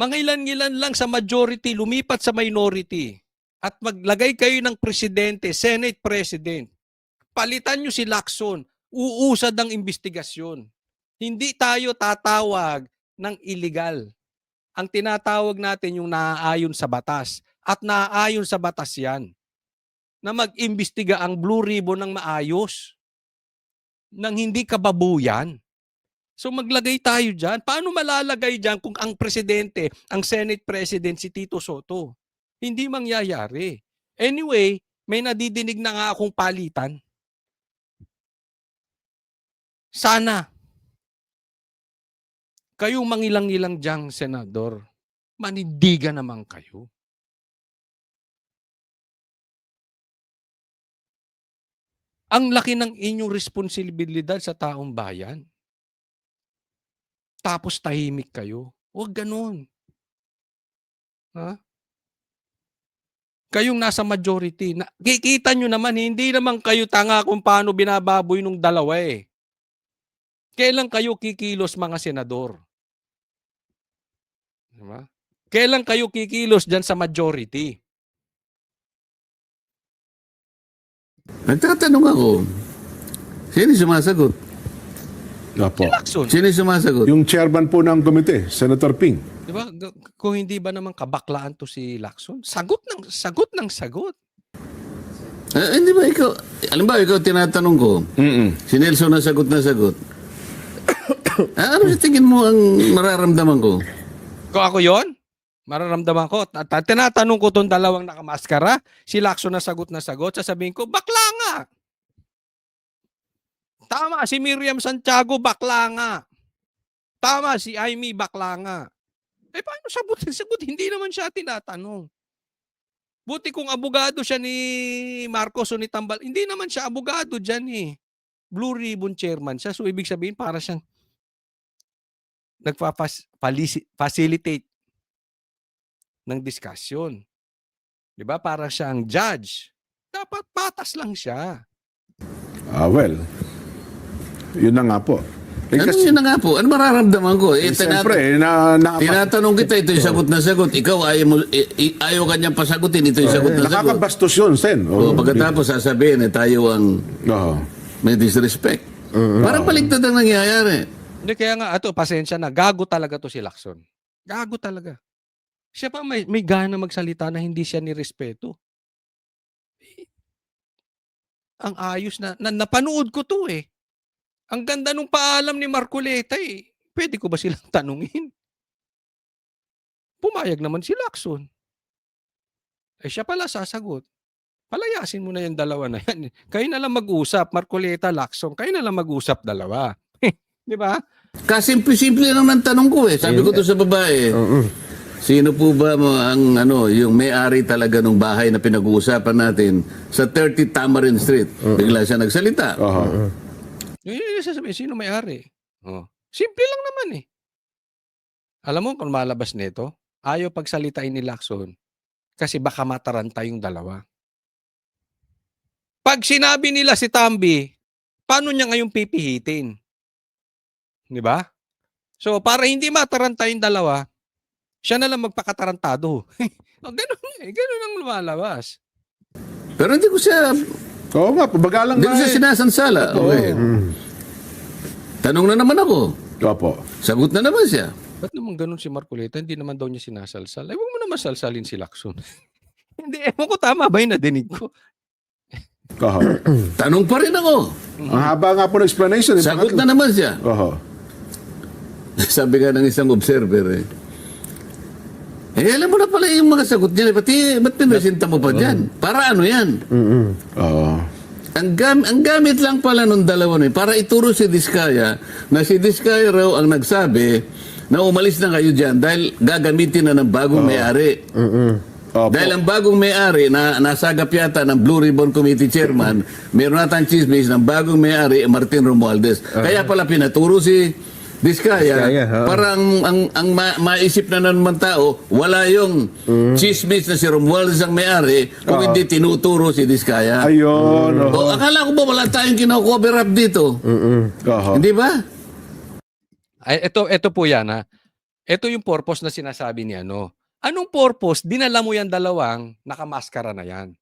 Mga ilan-ilan lang sa majority, lumipat sa minority. At maglagay kayo ng presidente, Senate President. Palitan nyo si Lacson. Uusad ang investigasyon. Hindi tayo tatawag ng illegal. Ang tinatawag natin yung naaayon sa batas. At naaayon sa batas yan. Na mag-imbestiga ang blue ribbon ng maayos. Nang hindi kababuyan. So maglagay tayo dyan. Paano malalagay dyan kung ang presidente, ang Senate President si Tito Soto? Hindi mangyayari. Anyway, may nadidinig na nga akong palitan. Sana kayong mangilang-ilang diyang senador, manindigan naman kayo. Ang laki ng inyong responsibilidad sa taong bayan. Tapos tahimik kayo. Huwag ganun. Ha? Kayong nasa majority. Kikita nyo naman, hindi naman kayo tanga kung paano binababoy nung dalawa eh. Kailan kayo kikilos mga senador? Diba? Kailan kayo kikilos dyan sa majority? Nagtatanong ako, sino sumasagot? Opo. Lacson. Sino sumasagot? Yung chairman po ng komite, Senator Ping. Diba? kung hindi ba naman kabaklaan to si Lacson? Sagot ng sagot. Hindi ba ikaw, alam ba, ikaw tinatanong ko, si Nelson na sagot na sagot. Ano sa tingin mo ang mararamdaman ko? Kung ako yon, mararamdaman ko. Tinatanong ko tong dalawang nakamaskara, si Lacson na sagot, sasabihin ko, bakla nga. Tama, si Miriam Santiago, bakla nga. Tama, si Amy, bakla nga. Paano sagot? Hindi naman siya tinatanong. Buti kung abogado siya ni Marcos o ni Tambal, hindi naman siya abogado dyan eh. Blue Ribbon Chairman siya. So, ibig sabihin, para siyang nagpa-facilitate ng discussion. Diba? Para siyang judge. Dapat patas lang siya. Well, yun na nga po. Yun na nga po? Ano mararamdaman ko? Siyempre, tinatanong kita, ito yung sagot na sagot. Ikaw, ayaw kanyang pasagutin, ito yung sagot na sagot. Nakakabastos yun, Sen. Pagkatapos sasabihin, tayo ang may disrespect. Parang baliktad ang nangyayari. Hindi, kaya nga, pasensya na, gago talaga to si Lacson. Gago talaga. Siya pa may gana magsalita na hindi siya nirespeto. Ang ayos na napanood ko to eh. Ang ganda nung paalam ni Marcoleta eh. Pwede ko ba silang tanungin? Pumayag naman si Lacson. Siya pala sasagot. Palayasin mo na yung dalawa na yan. Kayo na lang mag-usap, Marcoleta, Lacson. Kayo na lang mag-usap dalawa. Di ba? Kasimple-simple lang ng tanong ko eh. Sabi ko to sa babae, sino po ba yung may-ari talaga ng bahay na pinag-uusapan natin sa 30 Tamarin Street? Bigla siya nagsalita. Yung sasabihin, sino may-ari? Simple lang naman eh. Alam mo kung malabas nito, ayaw pagsalitain ni Lacson kasi baka mataranta yung dalawa. Pag sinabi nila si Tambi, paano niya ngayong pipihitin? Di ba? So, para hindi mataranta yung dalawa, siya na lang magpakatarantado. Ganun ang lumalabas. Pero hindi ko siya... Oo nga, pabagalang hindi ko siya sinasansala. Okay. Tanong na naman ako. Opo. Sagot na naman siya. Ba't naman ganun si Marcoleta? Hindi naman daw niya sinasalsal. Huwag mo naman salsalin si Lacson. Hindi, ewan ko tama ba yung nadinig ko? Tanong pa rin ako. Ang haba nga po ng explanation. Sagot na naman siya. Sabi nga ng isang observer alam mo na pala yung mga sagot niya. Ba't pinasinta mo pa dyan? Para ano yan? Ang gamit lang pala nung dalawa para ituro si Diskaya na si Diskaya raw ang nagsabi na umalis na kayo dyan dahil gagamitin na ng bagong may-ari. Dahil ang bagong may-ari na nasagap yata ng Blue Ribbon Committee Chairman, meron natang chismis ng bagong may-ari, Martin Romualdez. Kaya pala pinaturo si Diskaya, para ang maisip na naman tao, wala yung chismis na si Romualdez ang may-ari kung hindi tinuturo si Diskaya. Ayun. Akala ko ba wala tayong kino-cover up dito? Hindi ba? Ito po yan ha. Ito yung purpose na sinasabi ni Anong purpose? Dinala mo yan dalawang nakamaskara na yan.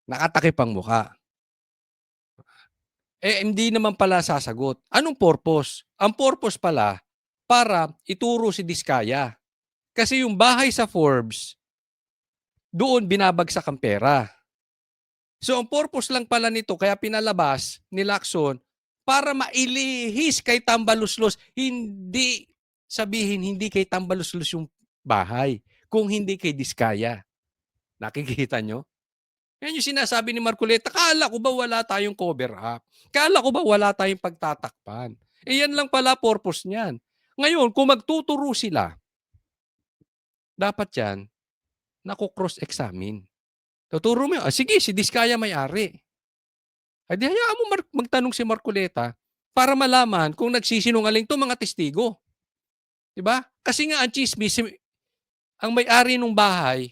Nakatakip ang mukha. Hindi naman pala sasagot. Anong purpose? Ang purpose pala, para ituro si Diskaya. Kasi yung bahay sa Forbes, doon binabagsak ang pera. So ang purpose lang pala nito, kaya pinalabas ni Lacson, para mailihis kay Tambaluslos, hindi sabihin hindi kay Tambaluslos yung bahay, kung hindi kay Diskaya. Nakikita nyo? Yan yung sinasabi ni Marcoleta, kala ko ba wala tayong cover up? Kala ko ba wala tayong pagtatakpan? Yan lang pala purpose niyan. Ngayon, kung magtuturo sila, dapat yan, naku-cross-examine. Tuturo mo yun, sige, si Diskaya may-ari. Ay di hayaan mo magtanong si Marcoleta para malaman kung nagsisinungaling to mga testigo. Diba? Kasi nga ang chismis, ang may-ari ng bahay,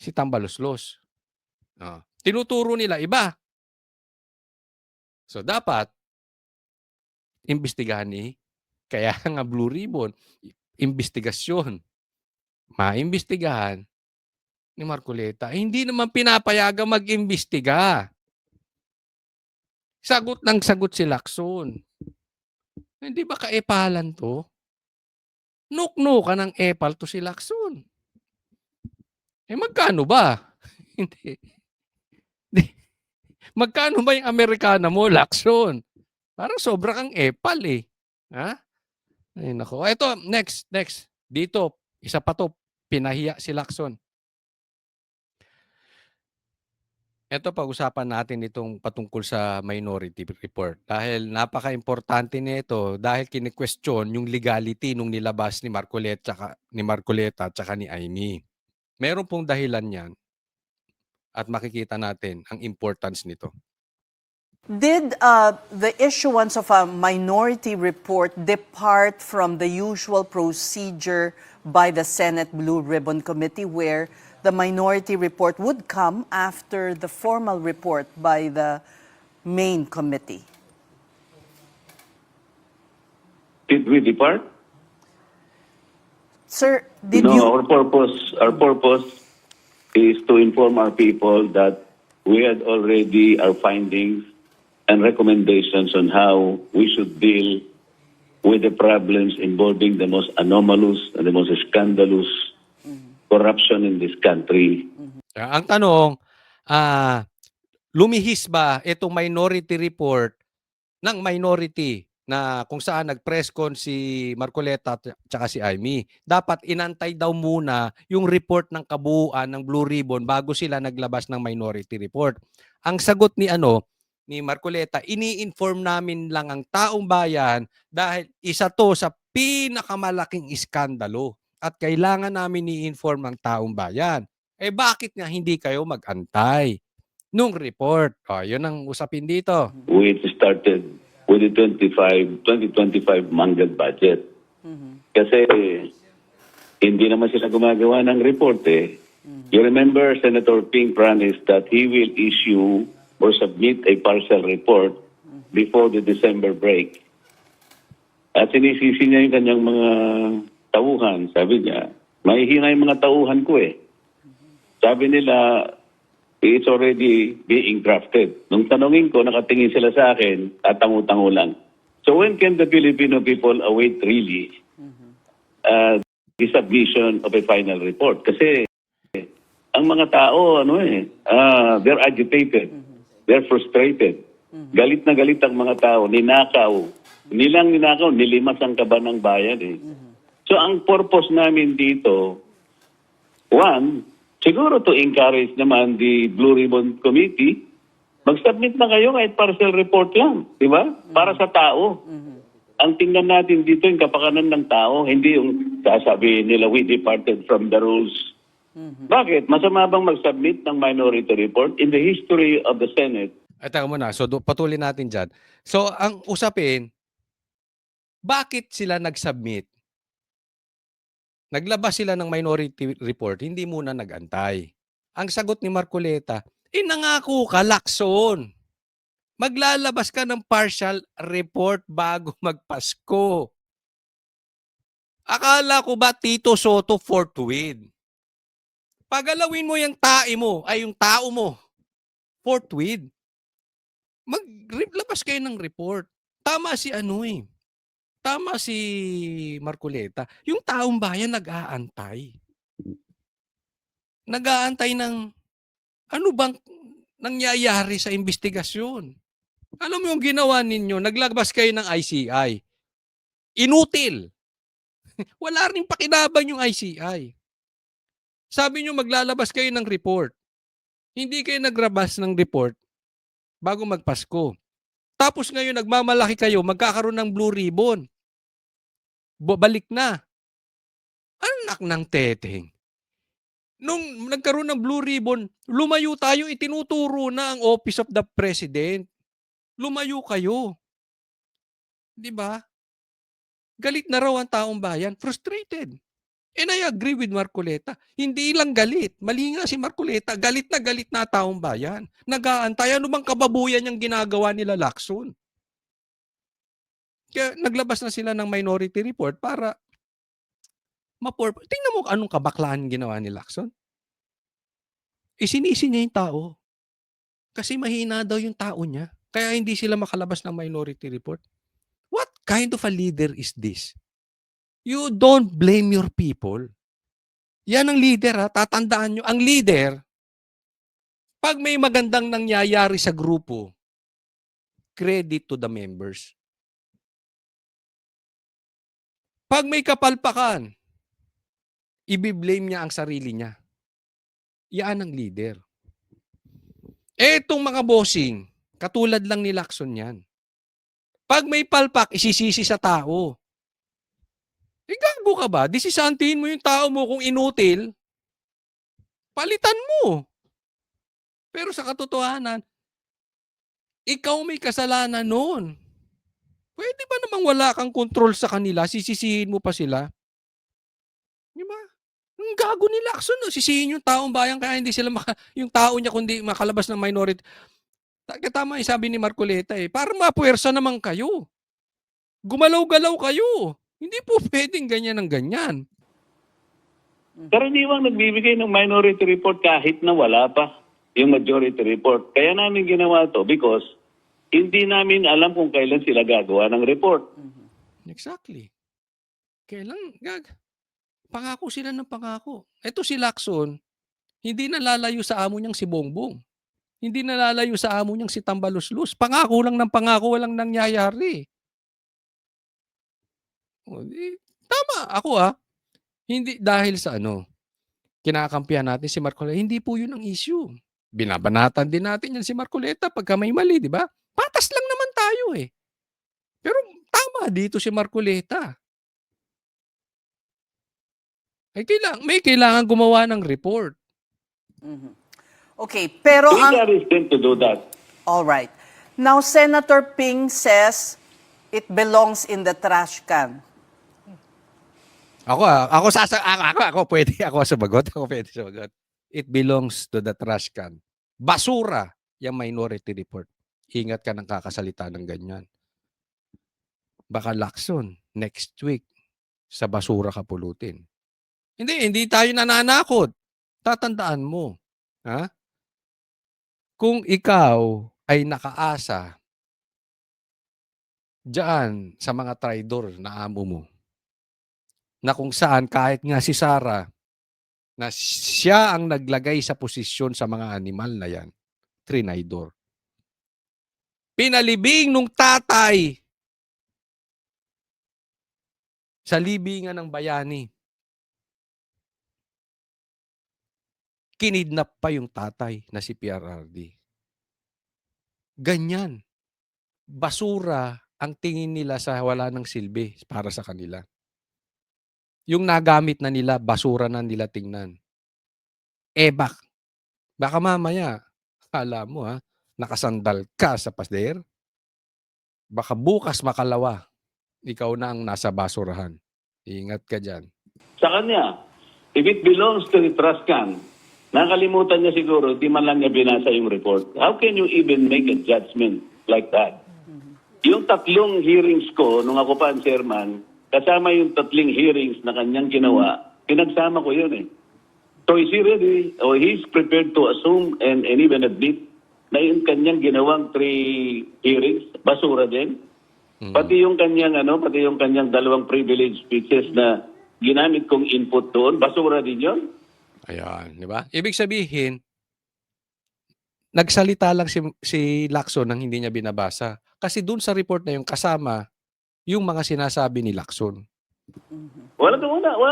si Tambaluslos. Tinuturo nila iba. So dapat, imbestigahan kaya nga Blue Ribbon, investigasyon. Maimbestigahan ni Marcoleta. Hindi naman pinapayagan mag-imbestiga. Sagot ng sagot si Lacson. Hindi ba kaipalan to? Nuknukan ng epal to si Lacson. Magkano ba? Hindi. Magkano ba yung Amerikana mo, Lacson? Parang sobra kang epal eh. Ha? Ay nako. Ito, next. Dito, isa pa to, pinahiya si Lacson. Ito, pag-usapan natin itong patungkol sa Minority Report. Dahil napaka-importante nito dahil kini-question yung legality nung nilabas ni Marcoleta at ni Amy. Meron pong dahilan yan at makikita natin ang importance nito. Did the issuance of a minority report depart from the usual procedure by the Senate Blue Ribbon Committee where the minority report would come after the formal report by the main committee? Did we depart? Sir, did No, you... our purpose is to inform our people that we had already our findings and recommendations on how we should deal with the problems involving the most anomalous and the most scandalous corruption in this country. Ang tanong, lumihis ba itong minority report ng minority na kung saan nag-press con si Marcoleta at saka si Amy? Dapat inantay daw muna yung report ng kabuuan ng Blue Ribbon bago sila naglabas ng minority report. Ang sagot ni Marcoleta, ini-inform namin lang ang taong bayan dahil isa to sa pinakamalaking iskandalo at kailangan namin i-inform ang taong bayan. Bakit nga hindi kayo mag-antay nung report? Yun ang usapin dito. We started with the 2025 mangled budget. Kasi hindi naman sila gumagawa ng report eh. You remember Senator Ping promised that he will issue or submit a partial report before the December break. At sinisisi niya yung kanyang mga tauhan. Sabi niya, mahihina yung mga tauhan ko eh. Sabi nila, it's already being drafted. Nung tanongin ko, nakatingin sila sa akin at tangu-tangu lang. So when can the Filipino people await really the submission of a final report? Kasi ang mga tao, they're agitated. They're frustrated. Galit na galit ang mga tao. Ninakaw. Nilang ninakaw, nilimas ang kaba ng bayan eh. So ang purpose namin dito, one, siguro to encourage naman the Blue Ribbon Committee, mag-submit na kayo kahit partial report lang, di ba? Para sa tao. Ang tingnan natin dito yung kapakanan ng tao, hindi yung sasabihin nila we departed from the rules. Bakit? Masama bang mag-submit ng minority report in the history of the Senate? Teka muna. So, patuloy natin dyan. So, ang usapin, bakit sila nag-submit? Naglabas sila ng minority report, hindi muna nag-antay. Ang sagot ni Marcoleta, nangako ka, Lacson. Maglalabas ka ng partial report bago magpasko. Akala ko ba Tito Soto forthwith? Pagalawin mo yung yung tao mo, forthwith. Maglabas kayo ng report. Tama si Tama si Marcoleta. Yung taong bayan nag-aantay. Nag-aantay ng ano bang nangyayari sa investigasyon. Alam mo yung ginawa ninyo, naglabas kayo ng ICI. Inutil. Wala rin pakinabang yung ICI. Sabi nyo maglalabas kayo ng report. Hindi kayo naglabas ng report bago magpasko. Tapos ngayon nagmamalaki kayo, magkakaroon ng Blue Ribbon. Balik na. Anak ng teteng. Nung nagkaroon ng Blue Ribbon, lumayo tayo, itinuturo na ang Office of the President. Lumayo kayo. Di ba? Galit na raw ang taong bayan. Frustrated. And I agree with Marcoleta. Hindi lang galit. Mali nga si Marcoleta. Galit na taong bayan. Nag-aantay. Ano bang kababuyan yung ginagawa nila Lacson? Kaya naglabas na sila ng minority report para tingnan mo anong kabaklaan ginawa ni Lacson. Isinisi niya yung tao. Kasi mahina daw yung tao niya. Kaya hindi sila makalabas ng minority report. What kind of a leader is this? You don't blame your people. Yan ang leader, ha. Tatandaan nyo, ang leader, pag may magandang nangyayari sa grupo, credit to the members. Pag may kapalpakan, i-blame niya ang sarili niya. Yan ang leader. Etong mga bossing, katulad lang ni Lacson yan. Pag may palpak, isisisi sa tao. Gago ka ba? Disisantihin mo yung tao mo kung inutil, palitan mo. Pero sa katotohanan, ikaw may kasalanan noon. Pwede ba namang wala kang control sa kanila, sisisihin mo pa sila? Di ba? Ang gago ni Lacson, no? Sisihin yung taong bayan kaya hindi sila yung tao niya kundi makalabas ng minority. Tama yung sabi ni Marcoleta para mapuwersa naman kayo. Gumalaw-galaw kayo. Hindi po pwedeng ganyan ng ganyan. Karaniwang nagbibigay ng minority report kahit na wala pa yung majority report. Kaya namin ginawa to because hindi namin alam kung kailan sila gagawa ng report. Exactly. Kailan? Pangako sila ng pangako. Ito si Lacson, hindi nalalayo sa amo niyang si Bongbong. Hindi nalalayo sa amo niyang si Tambaluslus. Pangako lang ng pangako, walang nangyayari. Tama, ako hindi dahil sa kinakampihan natin si Marcoleta, hindi po yun ang issue. Binabanatan din natin yan si Marcoleta pagka may mali, di ba? Patas lang naman tayo Pero tama dito si Marcoleta. May kailangan gumawa ng report. Okay, pero We are ready to do that. all right. Now Senator Ping says it belongs in the trash can. Ako pwede ako sumagot. It belongs to the trash can. Basura yung minority report. Ingat ka ng kakasalita ng ganyan. Baka Lacson, next week, sa basura ka pulutin. Hindi tayo nananakot. Tatandaan mo. Kung ikaw ay nakaasa diyan sa mga traidor na amo mo, na kung saan kahit nga si Sara, na siya ang naglagay sa posisyon sa mga animal na yan, trinaidor. Pinalibing nung tatay sa libingan ng bayani. Kinidnap pa yung tatay na si PRRD. Ganyan. Basura ang tingin nila sa wala ng silbi para sa kanila. Yung nagamit na nila, basura na nila tingnan. Baka mamaya, akala mo nakasandal ka sa pader. Baka bukas makalawa, ikaw na ang nasa basurahan. Ingat ka dyan. Sa kanya, if it belongs to the trust can, nakalimutan niya siguro, di man lang niya binasa yung report. How can you even make a judgment like that? Yung 3 hearings ko, nung ako pa ang chairman, kasama yung 3 hearings na kanyang ginawa, pinagsama ko yun So is he ready, or he's prepared to assume and even admit na yung kanyang ginawang 3 hearings, basura din? Pati yung kanyang 2 privilege speeches na ginamit kong input doon, basura din yun? Ayan, di ba? Ibig sabihin, nagsalita lang si Lacson nang hindi niya binabasa. Kasi dun sa report na yung kasama, yung mga sinasabi ni Lacson. Wala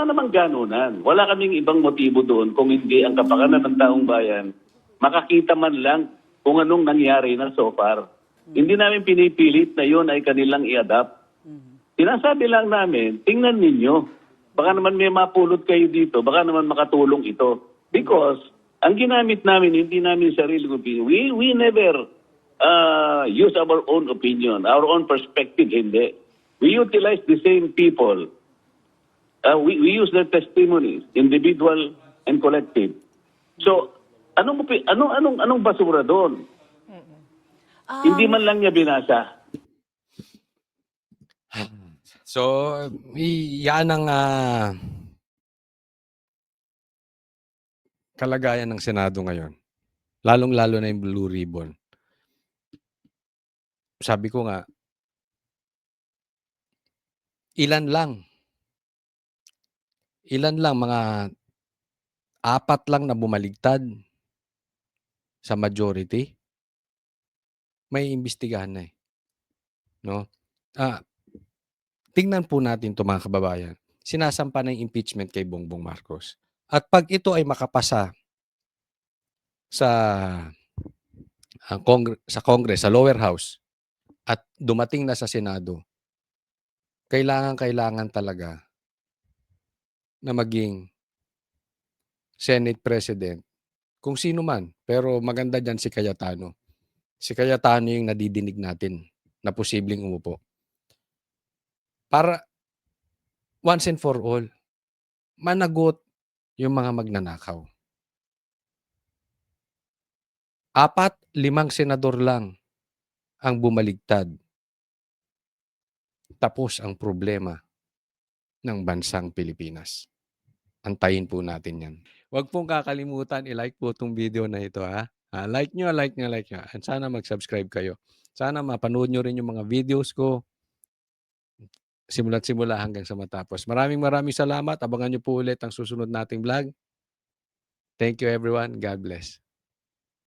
namang ganunan. Wala kaming ibang motibo doon kung hindi ang kapakanan ng taong bayan makakita man lang kung anong nangyari na so far. Hindi namin pinipilit na yun ay kanilang i-adapt. Sinasabi lang namin, tingnan ninyo. Baka naman may mapulot kayo dito. Baka naman makatulong ito. Because ang ginamit namin, hindi namin sarili opinion. We never use our own opinion, our own perspective, hindi. We utilize the same people. We use their testimonies, individual and collective. So, anong basura doon? Hindi man lang niya binasa. So, yan ang kalagayan ng Senado ngayon. Lalong-lalo na yung Blue Ribbon. Sabi ko nga, ilan lang ilan lang, mga 4 lang na bumaligtad sa majority, may imbestigahan na, no? Tingnan po natin 'to, mga kababayan. Sinasampa na yung impeachment kay Bongbong Marcos. At 'pag ito ay makapasa sa sa Congress, sa lower house, at dumating na sa Senado, kailangan talaga na maging Senate President kung sino man. Pero maganda diyan si Cayetano. Si Cayetano yung nadidinig natin na posibleng umupo. Para once and for all, managot yung mga magnanakaw. 4, 5 senador lang ang bumaligtad. Tapos ang problema ng bansang Pilipinas. Antayin po natin yan. Huwag pong kakalimutan, i-like po itong video na ito, ha? Like nyo. At sana mag-subscribe kayo. Sana mapanood nyo rin yung mga videos ko simula't simula hanggang sa matapos. Maraming salamat. Abangan nyo po ulit ang susunod nating vlog. Thank you everyone. God bless.